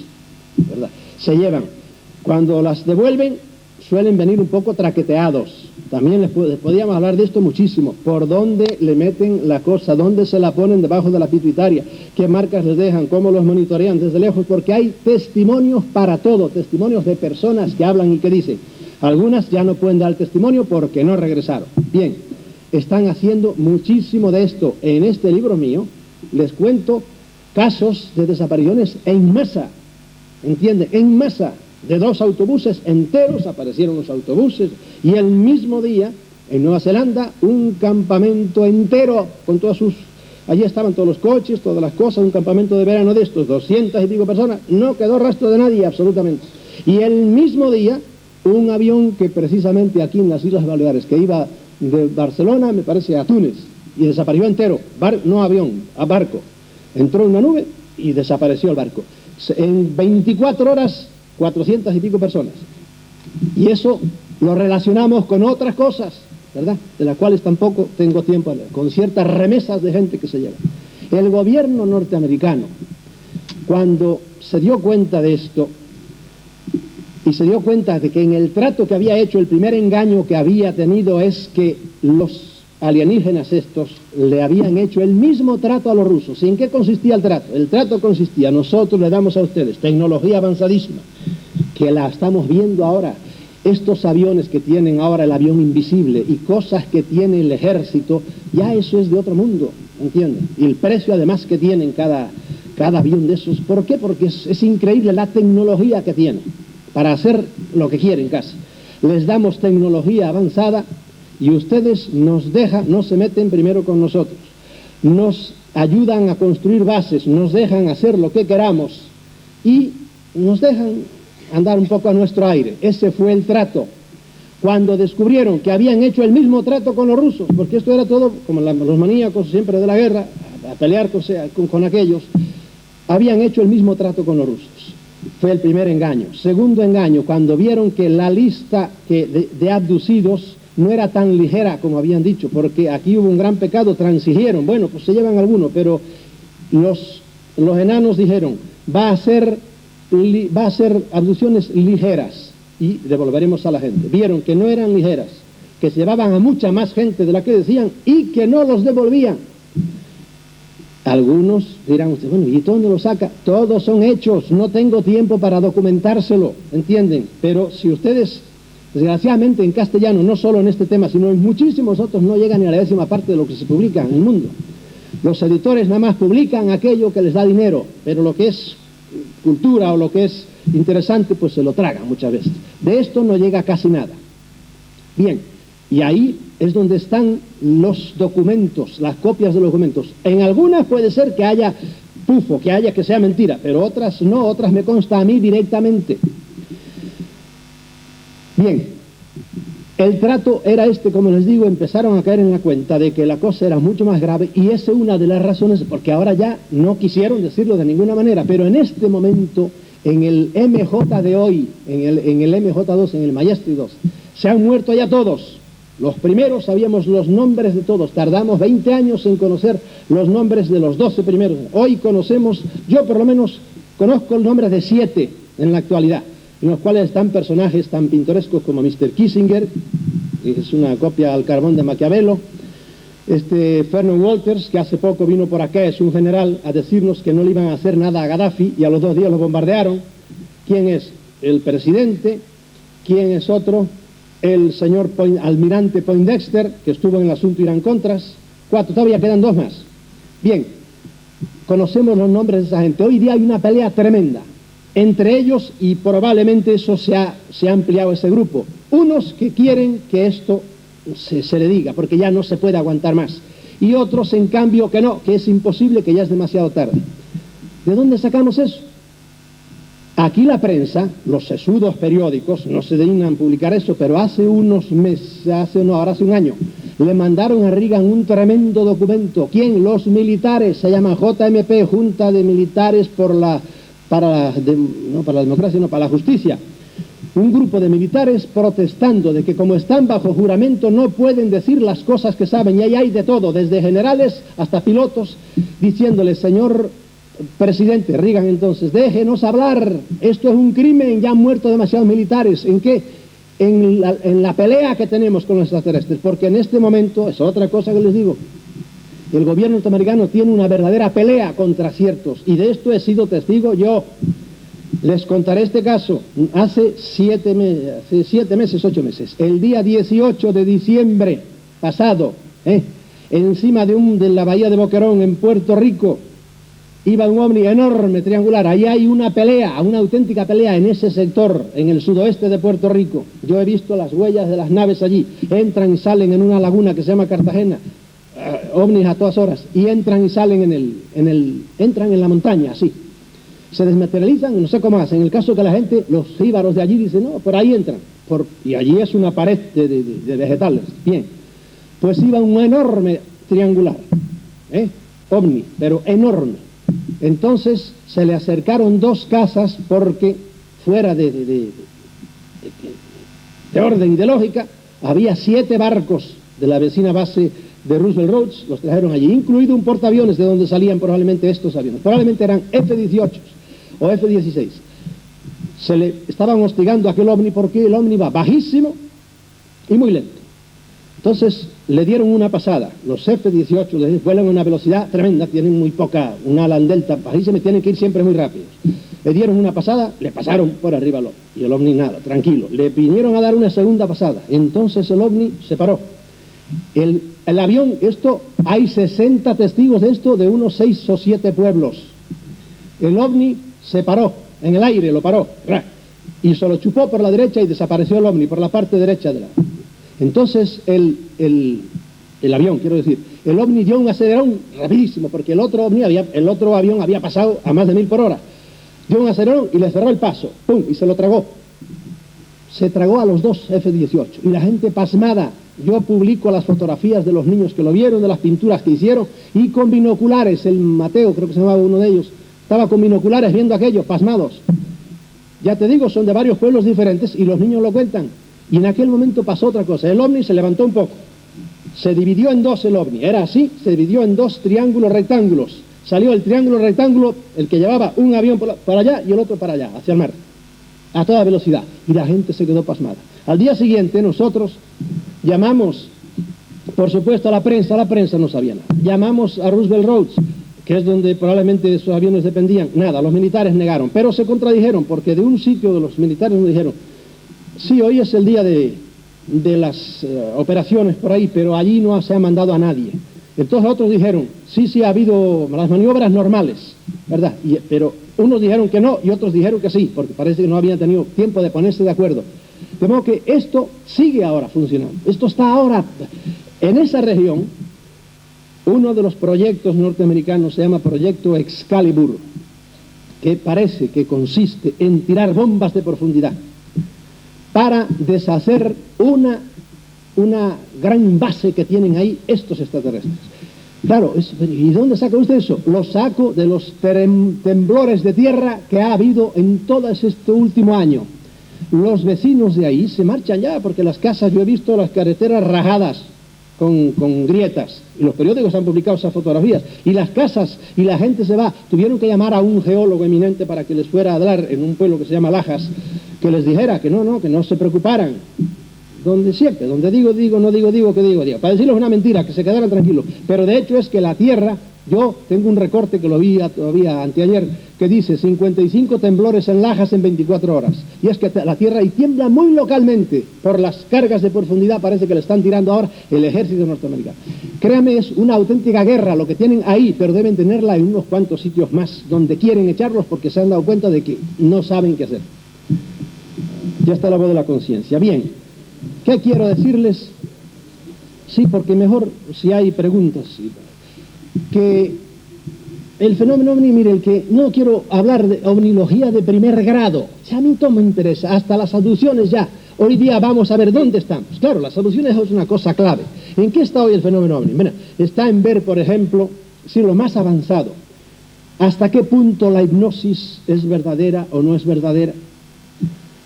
¿verdad? Se llevan. Cuando las devuelven, suelen venir un poco traqueteados. También les podíamos hablar de esto muchísimo. ¿Por dónde le meten la cosa? ¿Dónde se la ponen debajo de la pituitaria? ¿Qué marcas les dejan? ¿Cómo los monitorean desde lejos? Porque hay testimonios para todo, testimonios de personas que hablan y que dicen. Algunas ya no pueden dar testimonio porque no regresaron. Bien, están haciendo muchísimo de esto. En este libro mío les cuento casos de desapariciones en masa, ¿entiende? En masa. De 2 autobuses enteros, aparecieron los autobuses, y el mismo día, en Nueva Zelanda, un campamento entero, con todas allí estaban todos los coches, todas las cosas, un campamento de verano de estos, 200 y pico personas, no quedó rastro de nadie, absolutamente. Y el mismo día, un avión que precisamente aquí en las Islas Baleares, que iba de Barcelona, me parece, a Túnez, y desapareció entero, no avión, a barco. Entró en una nube y desapareció el barco. En 24 horas, 400 y pico personas. Y eso lo relacionamos con otras cosas, ¿verdad?, de las cuales tampoco tengo tiempo a leer, con ciertas remesas de gente que se lleva. El gobierno norteamericano, cuando se dio cuenta de esto, y se dio cuenta de que en el trato que había hecho, el primer engaño que había tenido es que los alienígenas estos le habían hecho el mismo trato a los rusos. ¿Y en qué consistía el trato? El trato consistía: nosotros le damos a ustedes tecnología avanzadísima, que la estamos viendo ahora, estos aviones que tienen ahora, el avión invisible, y cosas que tiene el ejército, ya eso es de otro mundo, ¿entienden? Y el precio además que tienen cada avión de esos. ¿Por qué? Porque es increíble la tecnología que tienen para hacer lo que quieren casi. Les damos tecnología avanzada y ustedes nos dejan, no se meten primero con nosotros, nos ayudan a construir bases, nos dejan hacer lo que queramos y nos dejan andar un poco a nuestro aire. Ese fue el trato. Cuando descubrieron que habían hecho el mismo trato con los rusos, porque esto era todo como los maníacos siempre de la guerra, a pelear con aquellos, habían hecho el mismo trato con los rusos. Fue el primer engaño. Segundo engaño, cuando vieron que la lista de abducidos no era tan ligera como habían dicho, porque aquí hubo un gran pecado, transigieron. Bueno, pues se llevan algunos, pero los enanos dijeron, va a ser abducciones ligeras y devolveremos a la gente. Vieron que no eran ligeras, que se llevaban a mucha más gente de la que decían y que no los devolvían. Algunos dirán ustedes, bueno, ¿y dónde lo saca? Todos son hechos, no tengo tiempo para documentárselo, ¿entienden? Pero si ustedes, desgraciadamente en castellano, no solo en este tema, sino en muchísimos otros, no llegan ni a la 10ª parte de lo que se publica en el mundo. Los editores nada más publican aquello que les da dinero, pero lo que es cultura o lo que es interesante, pues se lo tragan muchas veces. De esto no llega casi nada. Bien, y ahí es donde están los documentos, las copias de los documentos. En algunas puede ser que haya pufo, que sea mentira, pero otras no, otras me consta a mí directamente. Bien, El trato era este, como les digo, empezaron a caer en la cuenta de que la cosa era mucho más grave, y esa es una de las razones, porque ahora ya no quisieron decirlo de ninguna manera, pero en este momento, en el MJ de hoy, en el MJ2, en el Majestic 2, se han muerto ya todos. Los primeros sabíamos los nombres de todos, tardamos 20 años en conocer los nombres de los 12 primeros. Hoy conocemos, yo por lo menos conozco el nombre de 7 en la actualidad, en los cuales están personajes tan pintorescos como Mr. Kissinger, que es una copia al carbón de Maquiavelo, Vernon Walters, que hace poco vino por acá, es un general, a decirnos que no le iban a hacer nada a Gaddafi, y a los 2 días lo bombardearon. ¿Quién es? El presidente. ¿Quién es otro? El señor almirante Poindexter, que estuvo en el asunto Irán-Contras. 4, todavía quedan 2 más. Bien, conocemos los nombres de esa gente. Hoy día hay una pelea tremenda entre ellos, y probablemente eso se ha ampliado ese grupo. Unos que quieren que esto se le diga, porque ya no se puede aguantar más, y otros en cambio que no, que es imposible, que ya es demasiado tarde. ¿De dónde sacamos eso? Aquí la prensa, los sesudos periódicos, no se dignan publicar eso, pero hace unos meses, hace un año, le mandaron a Reagan un tremendo documento. ¿Quién? Los militares, se llama JMP, Junta de Militares para la Democracia, no, para la Justicia. Un grupo de militares protestando de que como están bajo juramento no pueden decir las cosas que saben, y ahí hay de todo, desde generales hasta pilotos, diciéndole: señor presidente Reagan, entonces, déjenos hablar, esto es un crimen, ya han muerto demasiados militares. ¿En qué? En la pelea que tenemos con los extraterrestres, porque en este momento, es otra cosa que les digo, el gobierno norteamericano tiene una verdadera pelea contra ciertos, y de esto he sido testigo yo. Les contaré este caso. Hace 7 meses, 8 meses, el día 18 de diciembre pasado, encima de la bahía de Boquerón, en Puerto Rico, iba un ovni enorme, triangular. Allí hay una pelea, una auténtica pelea en ese sector, en el sudoeste de Puerto Rico. Yo he visto las huellas de las naves allí. Entran y salen en una laguna que se llama Cartagena, ovnis a todas horas, y entran y salen entran en la montaña, así. Se desmaterializan, no sé cómo hacen. En el caso que la gente, los jíbaros de allí dicen: no, por ahí entran. Y allí es una pared de vegetales. Bien, pues iba un enorme triangular, ovni, pero enorme. Entonces se le acercaron 2 casas, porque fuera de orden y de lógica, había 7 barcos de la vecina base de Roosevelt Roads, los trajeron allí, incluido un portaaviones de donde salían probablemente estos aviones. Probablemente eran F-18 o F-16. Se le estaban hostigando a aquel ovni porque el ovni va bajísimo y muy lento. Entonces le dieron una pasada. Los F-18 vuelan a una velocidad tremenda, tienen muy poca, una ala en delta bajísima, tienen que ir siempre muy rápidos. Le dieron una pasada, le pasaron por arriba al ovni, y el ovni nada, tranquilo. Le vinieron a dar una segunda pasada, entonces el ovni se paró. El avión, hay 60 testigos de esto, de unos 6 o 7 pueblos. El ovni se paró, en el aire lo paró, y se lo chupó por la derecha y desapareció el ovni por la parte derecha de la... Entonces el avión, quiero decir, el ovni dio un acelerón rapidísimo, porque el otro avión había pasado a más de 1000 por hora. Dio un acelerón y le cerró el paso, ¡pum!, y se lo tragó. Se tragó a los 2 F-18, y la gente pasmada. Yo publico las fotografías de los niños que lo vieron, de las pinturas que hicieron, y con binoculares. El Mateo, creo que se llamaba uno de ellos, estaba con binoculares viendo aquello, pasmados. Ya te digo, son de varios pueblos diferentes, y los niños lo cuentan. Y en aquel momento pasó otra cosa. El ovni se levantó un poco, se dividió en 2 el ovni, era así, se dividió en 2 triángulos rectángulos. Salió el triángulo rectángulo, el que llevaba un avión para allá y el otro para allá, hacia el mar, a toda velocidad, y la gente se quedó pasmada. Al día siguiente nosotros llamamos, por supuesto, a la prensa no sabía nada. Llamamos a Roosevelt Roads, que es donde probablemente esos aviones dependían. Nada, los militares negaron, pero se contradijeron, porque de un sitio de los militares nos dijeron: sí, hoy es el día de las operaciones por ahí, pero allí no se ha mandado a nadie. Entonces otros dijeron: sí, ha habido las maniobras normales, ¿verdad? Pero unos dijeron que no y otros dijeron que sí, porque parece que no habían tenido tiempo de ponerse de acuerdo. De modo que esto sigue ahora funcionando. Esto está ahora en esa región. Uno de los proyectos norteamericanos se llama Proyecto Excalibur, que parece que consiste en tirar bombas de profundidad para deshacer una gran base que tienen ahí estos extraterrestres. Claro, ¿y dónde saca usted eso? Lo saco de los temblores de tierra que ha habido en todo este último año. Los vecinos de ahí se marchan ya, porque las casas, yo he visto las carreteras rajadas con grietas, y los periódicos han publicado esas fotografías, y las casas, y la gente se va. Tuvieron que llamar a un geólogo eminente para que les fuera a hablar en un pueblo que se llama Lajas, que les dijera que no se preocuparan. Donde siempre, donde digo, no digo, que digo. Para decirles una mentira, que se quedaran tranquilos. Pero de hecho es que la Tierra, yo tengo un recorte que lo vi todavía anteayer, que dice 55 temblores en Lajas en 24 horas. Y es que la Tierra y tiembla muy localmente por las cargas de profundidad, parece que le están tirando ahora el ejército norteamericano. Créame, es una auténtica guerra lo que tienen ahí, pero deben tenerla en unos cuantos sitios más, donde quieren echarlos porque se han dado cuenta de que no saben qué hacer. Ya está la voz de la conciencia. Bien. ¿Qué quiero decirles? Sí, porque mejor si hay preguntas. Sí, que el fenómeno ovni, mire, el que no quiero hablar de ovnilogía de primer grado, si a mí todo me interesa, hasta las abducciones ya. Hoy día vamos a ver dónde estamos. Claro, las abducciones es una cosa clave. ¿En qué está hoy el fenómeno ovni? Bueno, está en ver, por ejemplo, si lo más avanzado, hasta qué punto la hipnosis es verdadera o no es verdadera.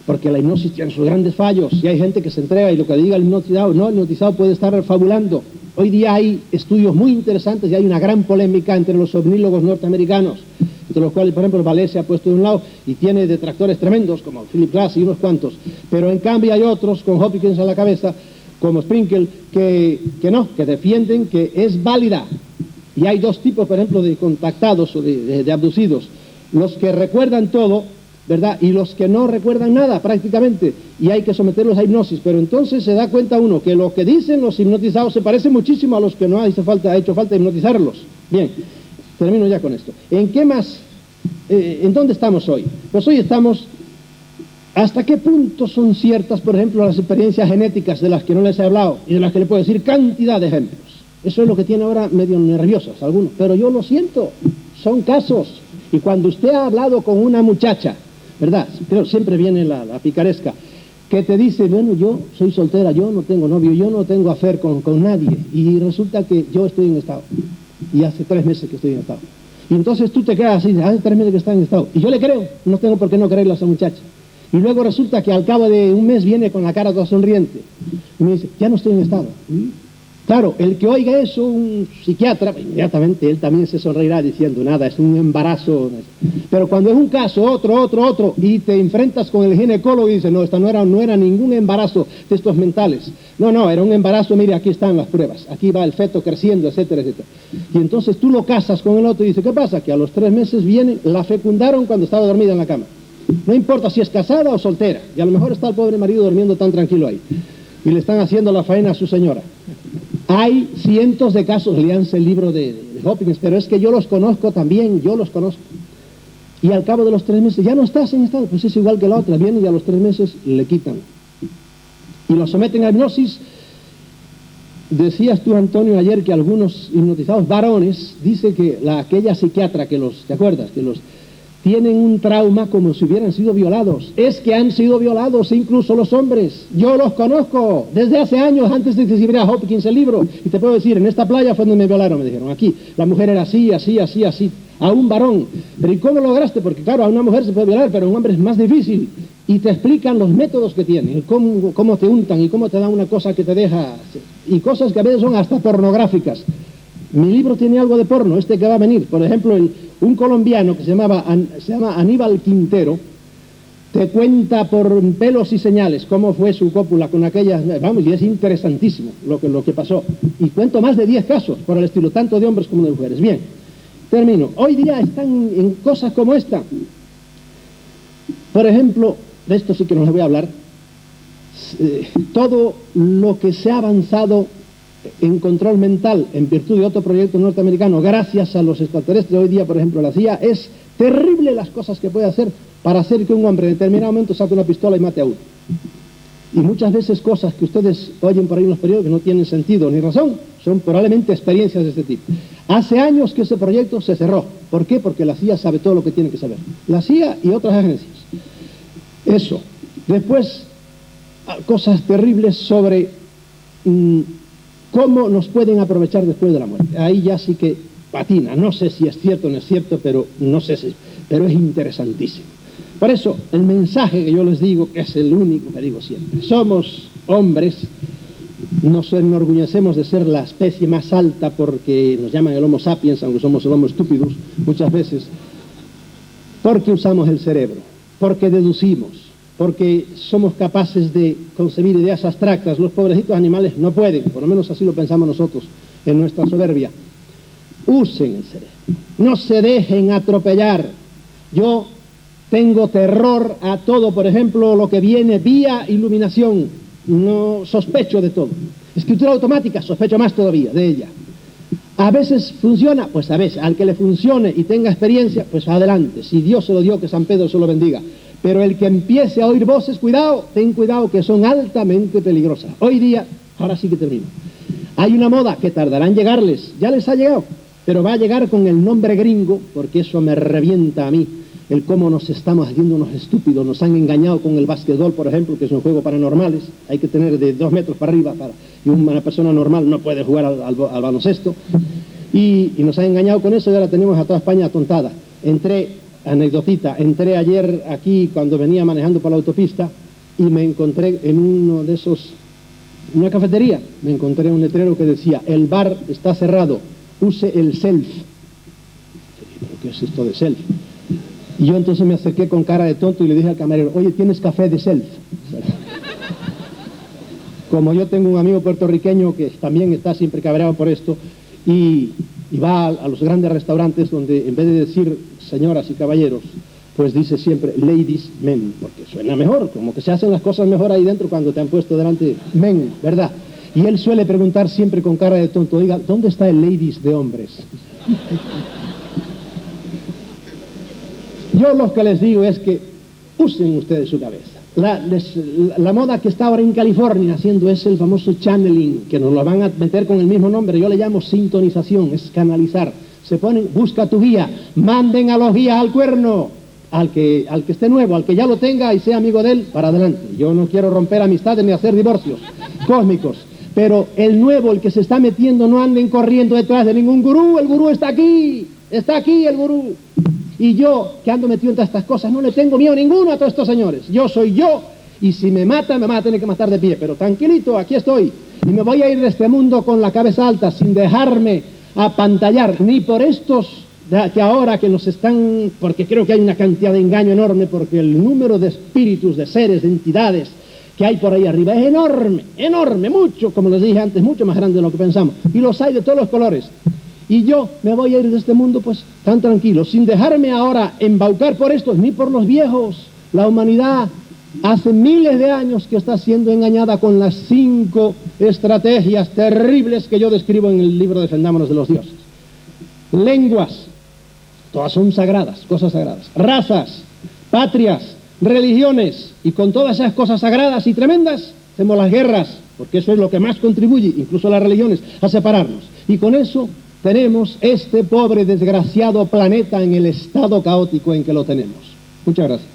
Porque la hipnosis tiene sus grandes fallos, y hay gente que se entrega y lo que diga el hipnotizado, no, el hipnotizado puede estar fabulando. Hoy día hay estudios muy interesantes y hay una gran polémica entre los ovnílogos norteamericanos, entre los cuales, por ejemplo, Vallée se ha puesto de un lado y tiene detractores tremendos, como Philip Glass y unos cuantos, pero en cambio hay otros, con Hopkins a la cabeza, como Sprinkle, que defienden que es válida. Y hay dos tipos, por ejemplo, de contactados o de abducidos, los que recuerdan todo, ¿verdad? Y los que no recuerdan nada prácticamente, y hay que someterlos a hipnosis, pero entonces se da cuenta uno que lo que dicen los hipnotizados se parece muchísimo a los que no ha hecho falta hipnotizarlos. Bien, termino ya con esto. ¿En qué más? ¿En dónde estamos hoy? Pues hoy estamos, ¿hasta qué punto son ciertas, por ejemplo, las experiencias genéticas de las que no les he hablado y de las que le puedo decir cantidad de ejemplos? Eso es lo que tiene ahora medio nerviosos algunos, pero yo lo siento, son casos. Y cuando usted ha hablado con una muchacha, ¿verdad? Pero siempre viene la picaresca, que te dice, bueno, yo soy soltera, yo no tengo novio, yo no tengo afer con nadie, y resulta que yo estoy en estado, y hace 3 meses que estoy en estado. Y entonces tú te quedas así, hace 3 meses que está en estado, y yo le creo, no tengo por qué no creerle a esa muchacha. Y luego resulta que al cabo de un mes viene con la cara toda sonriente, y me dice, ya no estoy en estado. Claro, el que oiga eso, un psiquiatra, inmediatamente él también se sonreirá diciendo, nada, es un embarazo. Pero cuando es un caso, otro, y te enfrentas con el ginecólogo y dices, no, esta no era ningún embarazo de estos mentales. No, era un embarazo, mire, aquí están las pruebas, aquí va el feto creciendo, etcétera, etcétera. Y entonces tú lo casas con el otro y dices, ¿qué pasa? Que a los 3 meses viene, la fecundaron cuando estaba dormida en la cama. No importa si es casada o soltera, y a lo mejor está el pobre marido durmiendo tan tranquilo ahí, y le están haciendo la faena a su señora. Hay cientos de casos, léanse el libro de Hopkins, pero es que yo los conozco también, yo los conozco. Y al cabo de los 3 meses, ya no estás en estado, pues es igual que la otra, vienen y a los 3 meses le quitan. Y lo someten a hipnosis. Decías tú, Antonio, ayer que algunos hipnotizados varones, dice que aquella psiquiatra que ¿te acuerdas? Que los tienen un trauma como si hubieran sido violados. Es que han sido violados incluso los hombres. Yo los conozco desde hace años, antes de que escribiera Hopkins el libro. Y te puedo decir, en esta playa fue donde me violaron, me dijeron. Aquí, la mujer era así, a un varón. Pero ¿y cómo lo lograste? Porque claro, a una mujer se puede violar, pero a un hombre es más difícil. Y te explican los métodos que tienen, cómo te untan y cómo te dan una cosa que te deja... Y cosas que a veces son hasta pornográficas. Mi libro tiene algo de porno, este que va a venir. Por ejemplo, un colombiano que se llama Aníbal Quintero, te cuenta por pelos y señales cómo fue su cópula con aquellas... Vamos, y es interesantísimo lo que pasó. Y cuento más de 10 casos por el estilo, tanto de hombres como de mujeres. Bien, termino. Hoy día están en cosas como esta. Por ejemplo, de esto sí que no les voy a hablar. Todo lo que se ha avanzado en control mental en virtud de otro proyecto norteamericano gracias a los extraterrestres hoy día, por ejemplo la CIA, es terrible las cosas que puede hacer para hacer que un hombre en determinado momento saque una pistola y mate a uno. Y muchas veces cosas que ustedes oyen por ahí en los periódicos que no tienen sentido ni razón, son probablemente experiencias de este tipo. Hace años que ese proyecto se cerró. ¿Por qué? Porque la CIA sabe todo lo que tiene que saber. La CIA y otras agencias. Eso. Después, cosas terribles sobre cómo nos pueden aprovechar después de la muerte. Ahí ya sí que patina, no sé si es cierto o no es cierto, pero no sé si, pero es interesantísimo. Por eso, el mensaje que yo les digo, que es el único que digo siempre, somos hombres, nos enorgullecemos de ser la especie más alta porque nos llaman el Homo sapiens, aunque somos el Homo stupidus muchas veces, porque usamos el cerebro, porque deducimos, porque somos capaces de concebir ideas abstractas. Los pobrecitos animales no pueden, por lo menos así lo pensamos nosotros en nuestra soberbia. Usen el cerebro, no se dejen atropellar. Yo tengo terror a todo, por ejemplo, lo que viene vía iluminación, no sospecho de todo. Escritura automática, sospecho más todavía de ella. A veces funciona, pues a veces, al que le funcione y tenga experiencia, pues adelante. Si Dios se lo dio, que San Pedro se lo bendiga. Pero el que empiece a oír voces, cuidado, ten cuidado, que son altamente peligrosas. Hoy día, ahora sí que termino, hay una moda que tardará en llegarles, ya les ha llegado, pero va a llegar con el nombre gringo, porque eso me revienta a mí, el cómo nos estamos haciendo unos estúpidos. Nos han engañado con el básquetbol, por ejemplo, que es un juego para normales, hay que tener de 2 metros para arriba, y una persona normal no puede jugar al baloncesto, y nos han engañado con eso, y ahora tenemos a toda España atontada. Anecdotita, entré ayer aquí cuando venía manejando por la autopista y me encontré en uno de esos, una cafetería, me encontré un letrero que decía: el bar está cerrado, use el self. ¿Pero qué es esto de self? Y yo entonces me acerqué con cara de tonto y le dije al camarero: oye, ¿tienes café de self? Como yo tengo un amigo puertorriqueño que también está siempre cabreado por esto y va a los grandes restaurantes donde en vez de decir señoras y caballeros, pues dice siempre ladies, men, porque suena mejor, como que se hacen las cosas mejor ahí dentro cuando te han puesto delante men, ¿verdad? Y él suele preguntar siempre con cara de tonto: oiga, ¿dónde está el ladies de hombres? Yo lo que les digo es que usen ustedes su cabeza. La moda que está ahora en California haciendo es el famoso channeling, que nos lo van a meter con el mismo nombre. Yo le llamo sintonización, es canalizar. Se ponen, busca tu guía, manden a los guías al cuerno, al que esté nuevo, al que ya lo tenga y sea amigo de él, para adelante. Yo no quiero romper amistades ni hacer divorcios cósmicos, pero el nuevo, el que se está metiendo, no anden corriendo detrás de ningún gurú. El gurú está aquí el gurú. Y yo, que ando metido en todas estas cosas, no le tengo miedo ninguno a todos estos señores. Yo soy yo, y si me matan, me van a tener que matar de pie. Pero tranquilito, aquí estoy. Y me voy a ir de este mundo con la cabeza alta, sin dejarme apantallar, ni por estos que ahora que nos están... Porque creo que hay una cantidad de engaño enorme, porque el número de espíritus, de seres, de entidades que hay por ahí arriba es enorme, enorme, mucho, como les dije antes, mucho más grande de lo que pensamos. Y los hay de todos los colores. Y yo me voy a ir de este mundo pues tan tranquilo, sin dejarme ahora embaucar por estos, ni por los viejos. La humanidad hace miles de años que está siendo engañada con las 5 estrategias terribles que yo describo en el libro Defendámonos de los dioses. Lenguas, todas son sagradas, cosas sagradas. Razas, patrias, religiones, y con todas esas cosas sagradas y tremendas hacemos las guerras, porque eso es lo que más contribuye, incluso las religiones, a separarnos. Y con eso tenemos este pobre, desgraciado planeta en el estado caótico en que lo tenemos. Muchas gracias.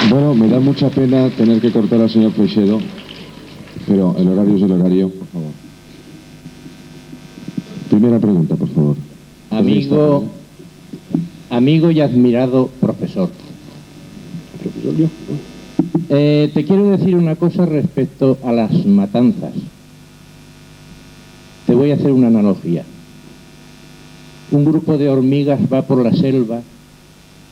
Bueno, me da mucha pena tener que cortar al señor Freixedo, pero el horario es el horario, por favor. Primera pregunta, por favor. Amigo y admirado profesor. Te quiero decir una cosa respecto a las matanzas. Te voy a hacer una analogía. Un grupo de hormigas va por la selva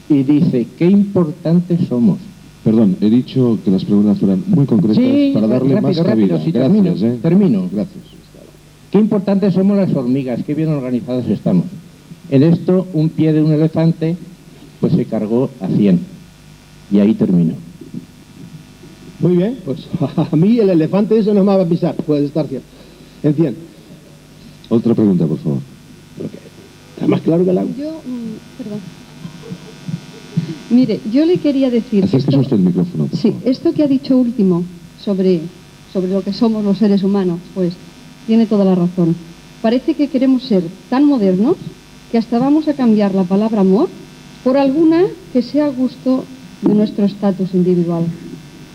y dice: qué importantes somos. Perdón, he dicho que las preguntas fueran muy concretas, sí, para darle más cabida. Sí, gracias, termino. Gracias. Qué importantes somos las hormigas, qué bien organizadas estamos. En esto, un pie de un elefante pues se cargó a 100. Y ahí termino. Muy bien, pues a mí el elefante eso no me va a pisar, puede estar cierto. Entiendo. Otra pregunta, por favor. ¿Está más claro que el agua? Perdón. Mire, yo le quería decir... Acérquese usted el micrófono, por sí, favor. Esto que ha dicho último sobre lo que somos los seres humanos, pues tiene toda la razón. Parece que queremos ser tan modernos que hasta vamos a cambiar la palabra amor por alguna que sea a gusto de nuestro estatus individual,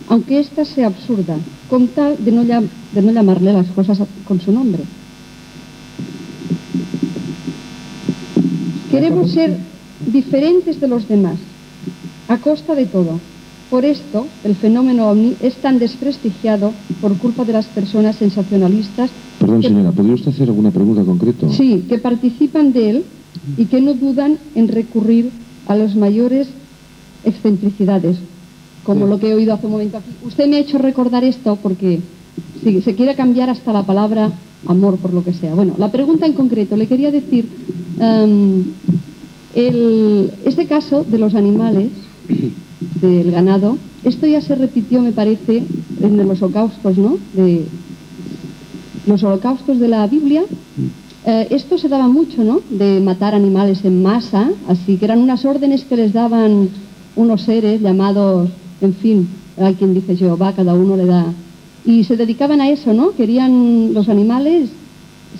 aunque ésta sea absurda, con tal de no llamarle las cosas con su nombre. Queremos ser diferentes de los demás, a costa de todo. Por esto, el fenómeno ovni es tan desprestigiado por culpa de las personas sensacionalistas. Perdón, señora, ¿podría usted hacer alguna pregunta concreta? Sí, que participan de él y que no dudan en recurrir a las mayores excentricidades, como lo que he oído hace un momento aquí. Usted me ha hecho recordar esto porque si se quiere cambiar hasta la palabra amor, por lo que sea. Bueno, la pregunta en concreto, le quería decir, este caso de los animales, del ganado, esto ya se repitió, me parece, en los holocaustos, ¿no? De los holocaustos de la Biblia. Esto se daba mucho, ¿no? De matar animales en masa, así que eran unas órdenes que les daban unos seres llamados, en fin, hay quien dice Jehová, cada uno le da. Y se dedicaban a eso, ¿no? Querían los animales,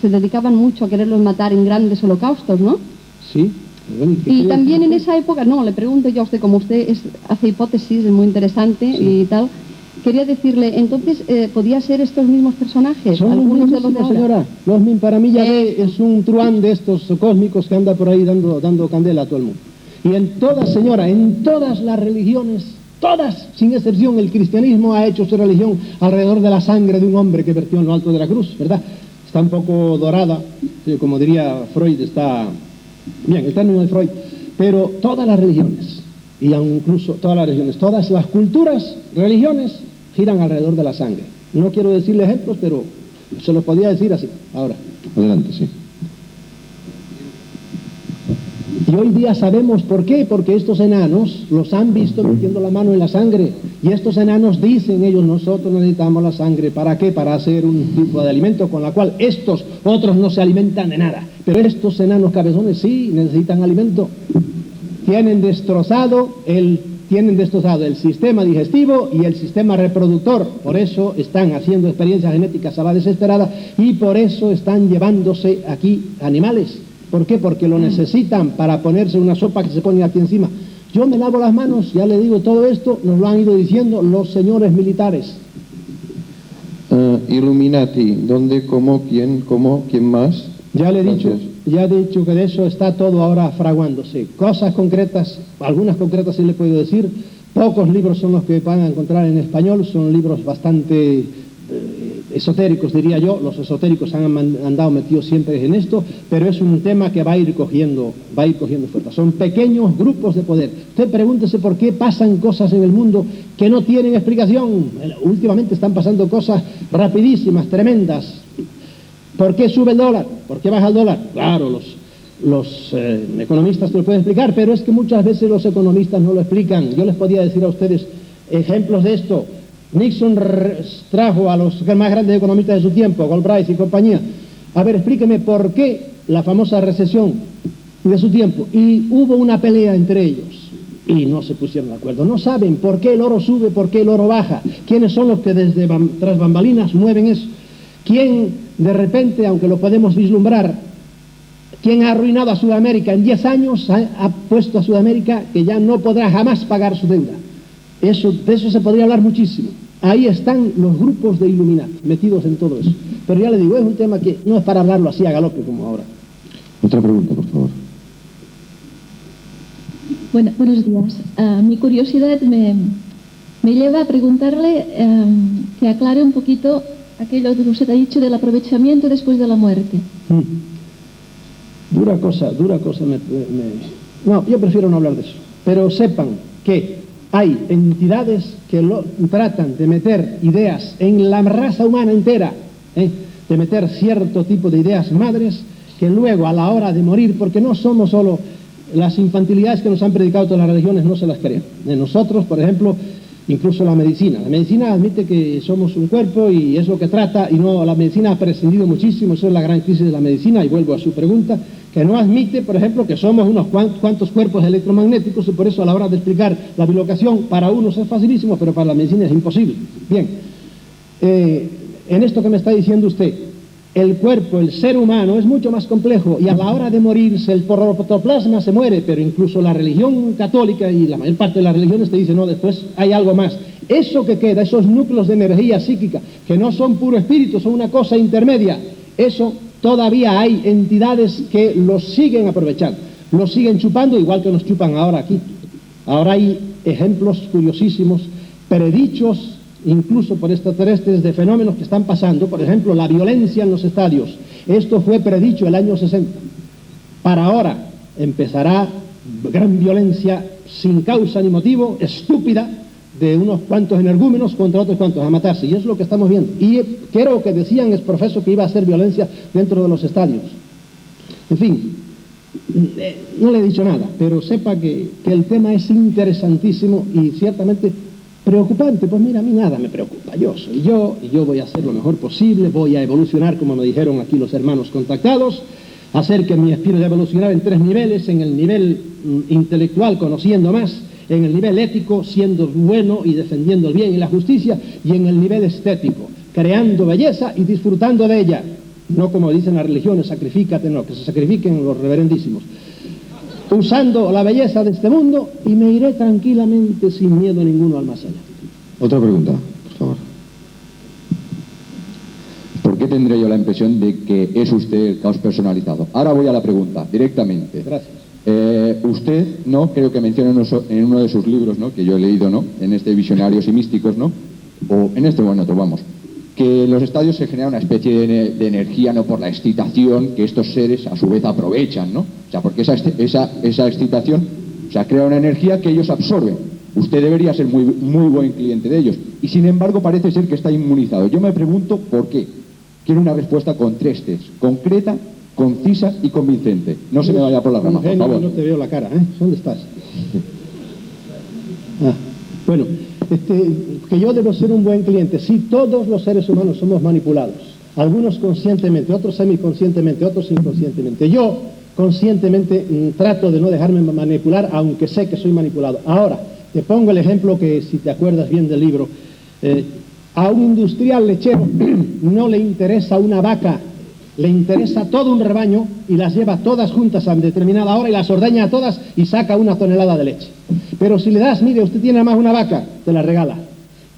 se dedicaban mucho a quererlos matar en grandes holocaustos, ¿no? Sí. Y también en esa época, no, le pregunto yo a usted, como usted hace hipótesis, es muy interesante, sí, y tal, quería decirle, entonces, ¿podía ser estos mismos personajes? Son algunos de los de ahora. Señora, para mí Yahvé es un truán de estos cósmicos que anda por ahí dando candela a todo el mundo. Y en todas, señora, en todas las religiones, todas, sin excepción, el cristianismo ha hecho su religión alrededor de la sangre de un hombre que vertió en lo alto de la cruz, ¿verdad? Está un poco dorada, como diría Freud, está... Bien, el término de Freud, pero todas las religiones, y incluso todas las religiones, todas las culturas, religiones, giran alrededor de la sangre. No quiero decirle ejemplos, pero se los podría decir así. Ahora. Adelante, sí. Y hoy día sabemos por qué, porque estos enanos los han visto metiendo la mano en la sangre, y estos enanos dicen ellos, nosotros necesitamos la sangre, ¿para qué? Para hacer un tipo de alimento con la cual estos otros no se alimentan de nada, pero estos enanos cabezones sí necesitan alimento. Tienen destrozado el sistema digestivo y el sistema reproductor, por eso están haciendo experiencias genéticas a la desesperada y por eso están llevándose aquí animales. ¿Por qué? Porque lo necesitan para ponerse una sopa que se pone aquí encima. Yo me lavo las manos, ya le digo, todo esto nos lo han ido diciendo los señores militares. Illuminati, ¿dónde, cómo, quién más? Ya he dicho que de eso está todo ahora fraguándose. Cosas concretas, algunas concretas sí le puedo decir. Pocos libros son los que van a encontrar en español, son libros bastante esotéricos, diría yo. Los esotéricos han andado metidos siempre en esto, pero es un tema que va a ir cogiendo fuerza. Son pequeños grupos de poder. Usted pregúntese por qué pasan cosas en el mundo que no tienen explicación. Últimamente están pasando cosas rapidísimas, tremendas. ¿Por qué sube el dólar? ¿Por qué baja el dólar? Claro, los economistas te lo pueden explicar, pero es que muchas veces los economistas no lo explican. Yo les podía decir a ustedes ejemplos de esto. Nixon trajo a los más grandes economistas de su tiempo, Galbraith y compañía. A ver, explíqueme por qué la famosa recesión de su tiempo. Y hubo una pelea entre ellos y no se pusieron de acuerdo. No saben por qué el oro sube, por qué el oro baja. ¿Quiénes son los que desde tras bambalinas mueven eso? ¿Quién de repente, aunque lo podemos vislumbrar, quién ha arruinado a Sudamérica en 10 años, ha puesto a Sudamérica que ya no podrá jamás pagar su deuda? De eso se podría hablar muchísimo. Ahí están los grupos de Illuminati metidos en todo eso. Pero ya le digo, es un tema que no es para hablarlo así a galope como ahora. Otra pregunta, por favor. Bueno, buenos días. Mi curiosidad me lleva a preguntarle que aclare un poquito aquello que usted ha dicho del aprovechamiento después de la muerte. Dura cosa. No, yo prefiero no hablar de eso. Pero sepan que hay entidades que tratan de meter ideas en la raza humana entera, de meter cierto tipo de ideas madres que luego a la hora de morir, porque no somos solo las infantilidades que nos han predicado todas las religiones, no se las creen. De nosotros, por ejemplo, incluso la medicina admite que somos un cuerpo y es lo que trata, y no, la medicina ha prescindido muchísimo, eso es la gran crisis de la medicina, y vuelvo a su pregunta, que no admite, por ejemplo, que somos unos cuantos cuerpos electromagnéticos, y por eso a la hora de explicar la bilocación para unos es facilísimo, pero para la medicina es imposible. Bien, en esto que me está diciendo usted, el cuerpo, el ser humano, es mucho más complejo, y a la hora de morirse el protoplasma se muere, pero incluso la religión católica y la mayor parte de las religiones te dicen, no, después hay algo más. Eso que queda, esos núcleos de energía psíquica, que no son puro espíritu, son una cosa intermedia, eso todavía hay entidades que los siguen aprovechando, los siguen chupando igual que nos chupan ahora aquí. Ahora hay ejemplos curiosísimos, predichos incluso por extraterrestres, de fenómenos que están pasando. Por ejemplo, la violencia en los estadios. Esto fue predicho el año 60. Para ahora empezará gran violencia sin causa ni motivo, estúpida, de unos cuantos energúmenos contra otros cuantos a matarse, y es lo que estamos viendo. Y creo que decían, es profeso, que iba a hacer violencia dentro de los estadios. En fin, no le he dicho nada, pero sepa que el tema es interesantísimo y ciertamente preocupante. Pues mira, a mí nada me preocupa, yo soy yo, y yo voy a hacer lo mejor posible, voy a evolucionar, como me dijeron aquí los hermanos contactados, hacer que mi espíritu evolucionara en 3 niveles: en el nivel intelectual, conociendo más; en el nivel ético, siendo bueno y defendiendo el bien y la justicia; y en el nivel estético, creando belleza y disfrutando de ella. No como dicen las religiones, sacrifícate, no, que se sacrifiquen los reverendísimos. Usando la belleza de este mundo, y me iré tranquilamente sin miedo ninguno al más allá. Otra pregunta, por favor. ¿Por qué tendré yo la impresión de que es usted el caos personalizado? Ahora voy a la pregunta, directamente. Gracias. Usted, ¿no?, creo que menciona en uno de sus libros, ¿no?, que yo he leído, ¿no?, en este Visionarios y Místicos, ¿no?, o en este, bueno, otro, vamos, que en los estadios se genera una especie de energía, ¿no?, por la excitación que estos seres a su vez aprovechan, ¿no? O sea, porque esa excitación, o sea, crea una energía que ellos absorben. Usted debería ser muy buen cliente de ellos, y sin embargo parece ser que está inmunizado. Yo me pregunto por qué. Quiero una respuesta con 3 T's: concreta, concisa y convincente. No se me vaya por la rama, por favor. No te veo la cara, ¿eh? ¿Dónde estás? Bueno, que yo debo ser un buen cliente. Sí, todos los seres humanos somos manipulados. Algunos conscientemente, otros semiconscientemente, otros inconscientemente. Yo, conscientemente, trato de no dejarme manipular, aunque sé que soy manipulado. Ahora, te pongo el ejemplo que, si te acuerdas bien del libro, a un industrial lechero no le interesa una vaca, le interesa todo un rebaño, y las lleva todas juntas a determinada hora y las ordeña a todas y saca 1 tonelada de leche. Pero si le das, mire, usted tiene más una vaca, te la regala.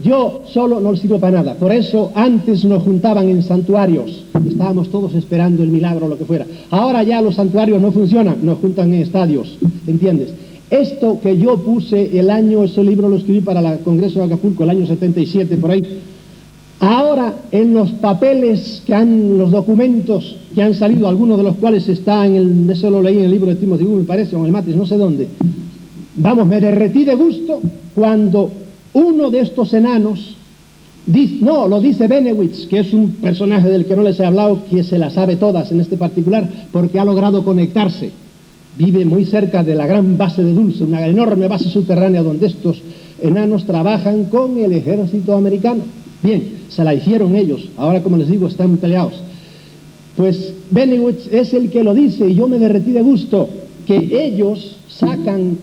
Yo solo no le sirvo para nada. Por eso antes nos juntaban en santuarios, estábamos todos esperando el milagro o lo que fuera. Ahora ya los santuarios no funcionan, nos juntan en estadios, ¿entiendes? Esto que yo puse ese libro lo escribí para el Congreso de Acapulco el año 77, por ahí. Ahora, en los papeles los documentos que han salido, algunos de los cuales está eso lo leí en el libro de Timothy Wu, me parece, o en el Matrix, no sé dónde. Vamos, me derretí de gusto cuando uno de estos enanos lo dice Benewitz, que es un personaje del que no les he hablado, que se las sabe todas en este particular, porque ha logrado conectarse. Vive muy cerca de la gran base de Dulce, una enorme base subterránea donde estos enanos trabajan con el ejército americano. Bien, se la hicieron ellos, ahora, como les digo, están peleados. Pues Benewitz es el que lo dice, y yo me derretí de gusto, que ellos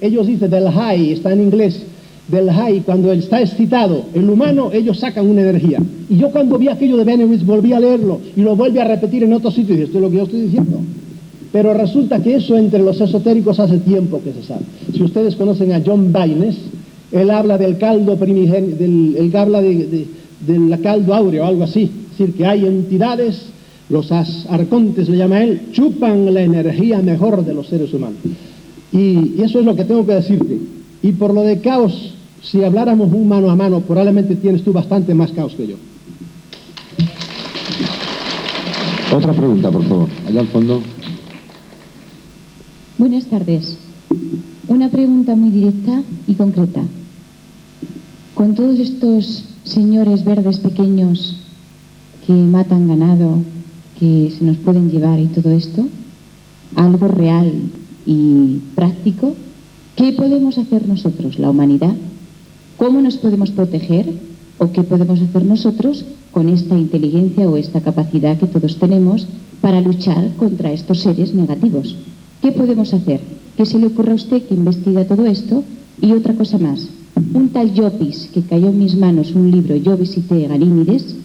dicen del high, está en inglés, del high, cuando él está excitado, el humano, ellos sacan una energía. Y yo, cuando vi aquello de Benewitz, volví a leerlo, y lo vuelve a repetir en otros sitios, y esto es lo que yo estoy diciendo. Pero resulta que eso entre los esotéricos hace tiempo que se sabe. Si ustedes conocen a John Baynes, él habla del caldo primigenio, él habla del caldo áureo, algo así. Es decir, que hay entidades, los arcontes le llama él, chupan la energía mejor de los seres humanos. Y eso es lo que tengo que decirte. Y por lo de caos, si habláramos un mano a mano, probablemente tienes tú bastante más caos que yo. Otra pregunta, por favor. Allá al fondo. Buenas tardes. Una pregunta muy directa y concreta. Con todos estos señores verdes pequeños que matan ganado, que se nos pueden llevar y todo esto, algo real y práctico, ¿qué podemos hacer nosotros, la humanidad? ¿Cómo nos podemos proteger? ¿O qué podemos hacer nosotros con esta inteligencia o esta capacidad que todos tenemos para luchar contra estos seres negativos? ¿Qué podemos hacer? ¿Qué se le ocurre a usted que investiga todo esto? Y otra cosa más. Un tal Llopis, que cayó en mis manos un libro, Yo visité Ganímides,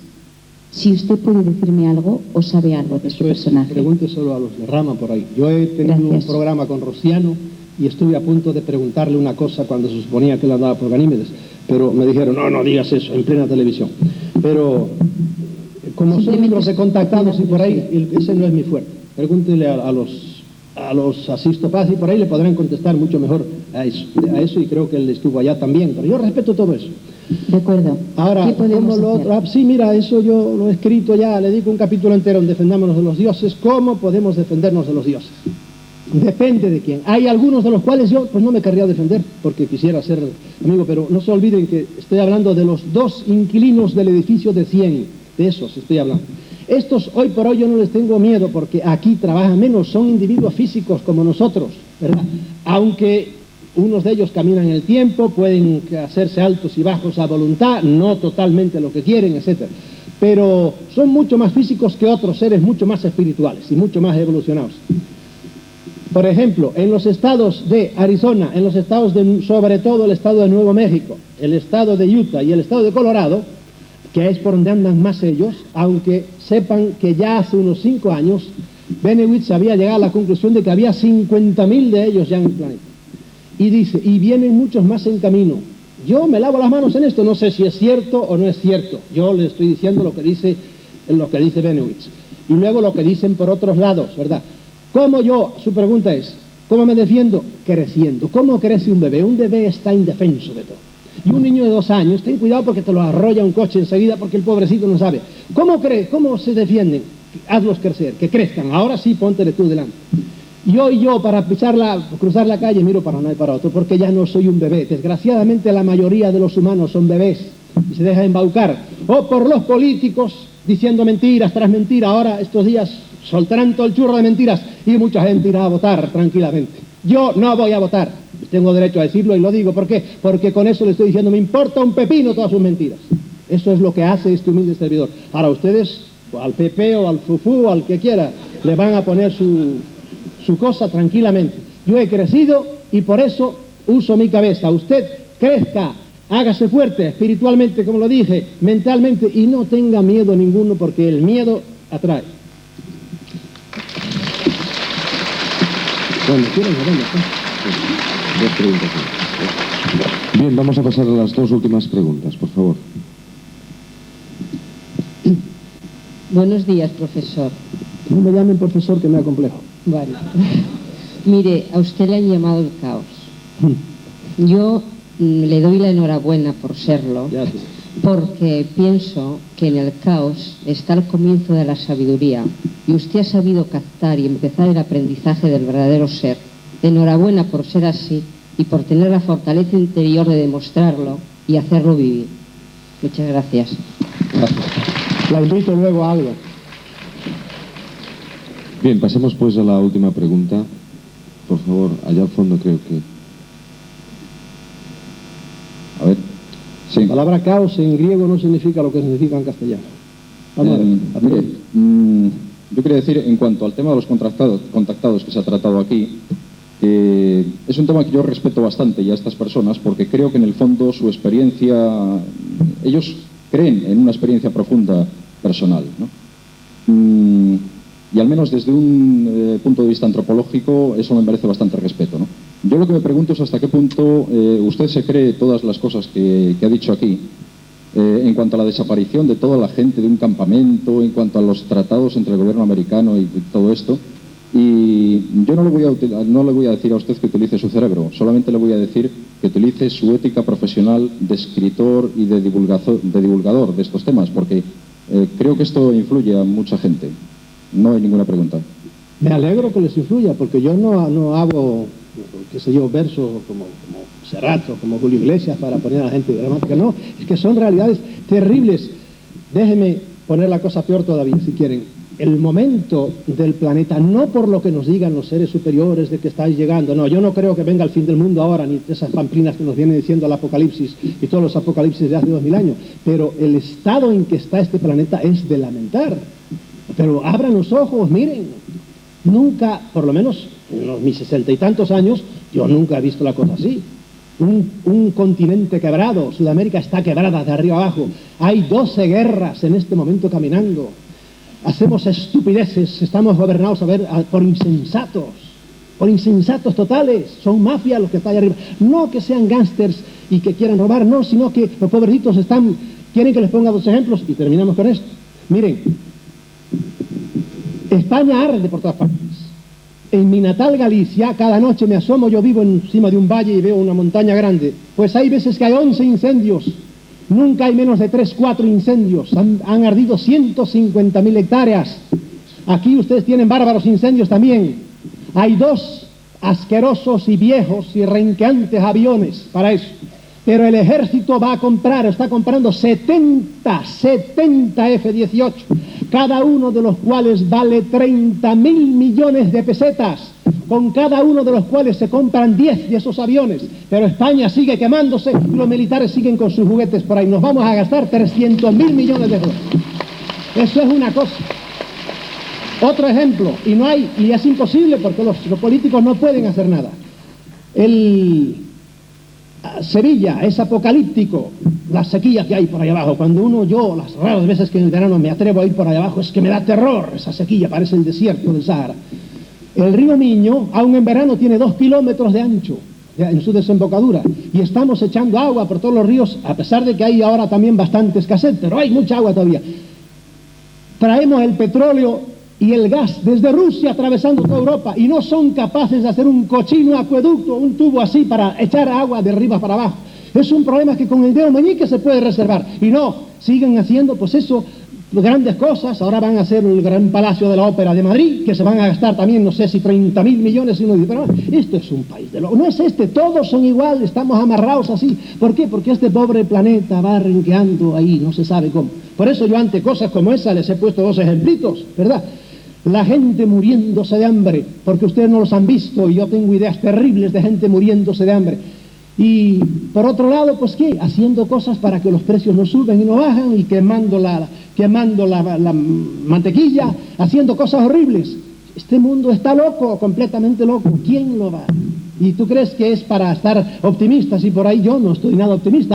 si usted puede decirme algo o sabe algo de su personaje. Pregunte solo a los de Rama por ahí. Yo he tenido Gracias. un programa con Rociano y estuve a punto de preguntarle una cosa cuando se suponía que él andaba por Ganímedes, pero me dijeron, no digas eso, en plena televisión. Pero como son libros de contactados y por ahí, ese no es mi fuerte. Pregúntele a los Asisto Paz y por ahí le podrán contestar mucho mejor a eso, y creo que él estuvo allá también, pero yo respeto todo eso. De acuerdo. Ahora, ¿Qué podemos ¿cómo lo hacer? otro? Sí, mira, eso yo lo he escrito ya, le dedico un capítulo entero en Defendámonos de los dioses. ¿Cómo podemos defendernos de los dioses? Depende de quién. Hay algunos de los cuales yo pues no me querría defender porque quisiera ser amigo, pero no se olviden que estoy hablando de los 2 inquilinos del edificio de 100, de esos estoy hablando. Estos hoy por hoy yo no les tengo miedo porque aquí trabajan menos, son individuos físicos como nosotros, ¿verdad? Aunque unos de ellos caminan el tiempo, pueden hacerse altos y bajos a voluntad, no totalmente lo que quieren, etc. Pero son mucho más físicos que otros seres mucho más espirituales y mucho más evolucionados. Por ejemplo, en los estados de Arizona, en los estados sobre todo el estado de Nuevo México, el estado de Utah y el estado de Colorado, que es por donde andan más ellos, aunque sepan que ya hace unos 5 años Benowitz había llegado a la conclusión de que había 50.000 de ellos ya en el planeta. Y dice, y vienen muchos más en camino. Yo me lavo las manos en esto, no sé si es cierto o no es cierto. Yo le estoy diciendo lo que dice Benowitz. Y luego lo que dicen por otros lados, ¿verdad? ¿Cómo yo? Su pregunta es, ¿cómo me defiendo? Creciendo. ¿Cómo crece un bebé? Un bebé está indefenso de todo. Y un niño de 2 años, ten cuidado porque te lo arrolla un coche enseguida porque el pobrecito no sabe. ¿Cómo se defienden? Hazlos crecer, que crezcan. Ahora sí, póntele tú delante. Yo para cruzar la calle miro para uno y para otro porque ya no soy un bebé. Desgraciadamente la mayoría de los humanos son bebés y se dejan embaucar. O por los políticos diciendo mentiras tras mentiras. Ahora estos días soltarán todo el churro de mentiras y mucha gente irá a votar tranquilamente. Yo no voy a votar. Tengo derecho a decirlo y lo digo. ¿Por qué? Porque con eso le estoy diciendo, me importa un pepino todas sus mentiras. Eso es lo que hace este humilde servidor. Ahora ustedes, al PP o al FUFU o al que quiera, le van a poner su cosa tranquilamente. Yo he crecido y por eso uso mi cabeza. Usted crezca, hágase fuerte espiritualmente, como lo dije, mentalmente, y no tenga miedo ninguno porque el miedo atrae. Bueno, ¿quieren que venga? Dos preguntas. Bien, vamos a pasar a las 2 últimas preguntas, por favor. Buenos días, profesor. No me llamen profesor, que me da complejo. Bueno, mire, a usted le han llamado el caos. Yo le doy la enhorabuena por serlo, Ya sí. porque pienso que en el caos está el comienzo de la sabiduría y usted ha sabido captar y empezar el aprendizaje del verdadero ser. Enhorabuena por ser así y por tener la fortaleza interior de demostrarlo y hacerlo vivir. Muchas gracias. La invito luego a algo. Bien, pasemos pues a la última pregunta. Por favor, allá al fondo creo que... A ver. Sí. La palabra caos en griego no significa lo que significa en castellano. Vamos a ver. Mire, yo quería decir, en cuanto al tema de los contactados que se ha tratado aquí, es un tema que yo respeto bastante ya a estas personas porque creo que en el fondo su experiencia, ellos creen en una experiencia profunda personal, ¿no? Y al menos desde un punto de vista antropológico eso me merece bastante respeto, ¿no? Yo lo que me pregunto es hasta qué punto usted se cree todas las cosas que ha dicho aquí en cuanto a la desaparición de toda la gente de un campamento, en cuanto a los tratados entre el gobierno americano y todo esto. Y yo no le voy a decir a usted que utilice su cerebro, solamente le voy a decir que utilice su ética profesional de escritor y de divulgador de estos temas, porque creo que esto influye a mucha gente. No hay ninguna pregunta. Me alegro que les influya, porque yo no hago, qué sé yo, versos como Serrat o como Julio Iglesias para poner a la gente dramática. No, es que son realidades terribles. Déjenme poner la cosa peor todavía, si quieren. El momento del planeta, no por lo que nos digan los seres superiores de que estáis llegando, no, yo no creo que venga el fin del mundo ahora, ni esas pamplinas que nos vienen diciendo el apocalipsis y todos los apocalipsis de hace 2000 años, pero el estado en que está este planeta es de lamentar. Pero abran los ojos, miren, nunca, por lo menos en mis 60 y tantos años, yo nunca he visto la cosa así. un continente quebrado. Sudamérica está quebrada de arriba abajo. Hay 12 guerras en este momento caminando. Hacemos estupideces, estamos gobernados por insensatos totales. Son mafias los que están ahí arriba. No que sean gángsters y que quieran robar, no, sino que los pobrecitos quieren que les ponga 2 ejemplos y terminamos con esto. Miren, España arde por todas partes. En mi natal Galicia, cada noche me asomo, yo vivo encima de un valle y veo una montaña grande, pues hay veces que hay 11 incendios, nunca hay menos de 3, 4 incendios, han ardido 150.000 hectáreas. Aquí ustedes tienen bárbaros incendios también. Hay 2 asquerosos y viejos y renqueantes aviones para eso. Pero el ejército está comprando 70 F-18, cada uno de los cuales vale 30.000 millones de pesetas, con cada uno de los cuales se compran 10 de esos aviones. Pero España sigue quemándose y los militares siguen con sus juguetes por ahí. Nos vamos a gastar 300.000 millones de dólares. Eso es una cosa. Otro ejemplo, y es imposible porque los políticos no pueden hacer nada. Sevilla es apocalíptico, las sequías que hay por ahí abajo. Cuando yo las raras veces que en el verano me atrevo a ir por ahí abajo, es que me da terror esa sequía, parece el desierto del Sahara. El río Miño, aún en verano, tiene 2 kilómetros de ancho en su desembocadura, y estamos echando agua por todos los ríos, a pesar de que hay ahora también bastante escasez, pero hay mucha agua todavía. Traemos el petróleo y el gas desde Rusia atravesando toda Europa y no son capaces de hacer un cochino acueducto, un tubo así para echar agua de arriba para abajo. Es un problema que con el dedo meñique se puede reservar, y no, siguen haciendo pues eso, grandes cosas. Ahora van a hacer el gran Palacio de la Ópera de Madrid, que se van a gastar también, no sé si 30.000 millones, y uno dice, pero esto es un país de locos. No es todos son iguales, estamos amarrados así. ¿Por qué? Porque este pobre planeta va renqueando ahí, no se sabe cómo. Por eso yo ante cosas como esa les he puesto 2 ejemplitos, ¿verdad? La gente muriéndose de hambre, porque ustedes no los han visto, y yo tengo ideas terribles de gente muriéndose de hambre. Y por otro lado, pues ¿qué? Haciendo cosas para que los precios no suban y no bajan, y quemando la mantequilla, haciendo cosas horribles. Este mundo está loco, completamente loco. ¿Quién lo va? ¿Y tú crees que es para estar optimistas? Y por ahí yo no estoy nada optimista.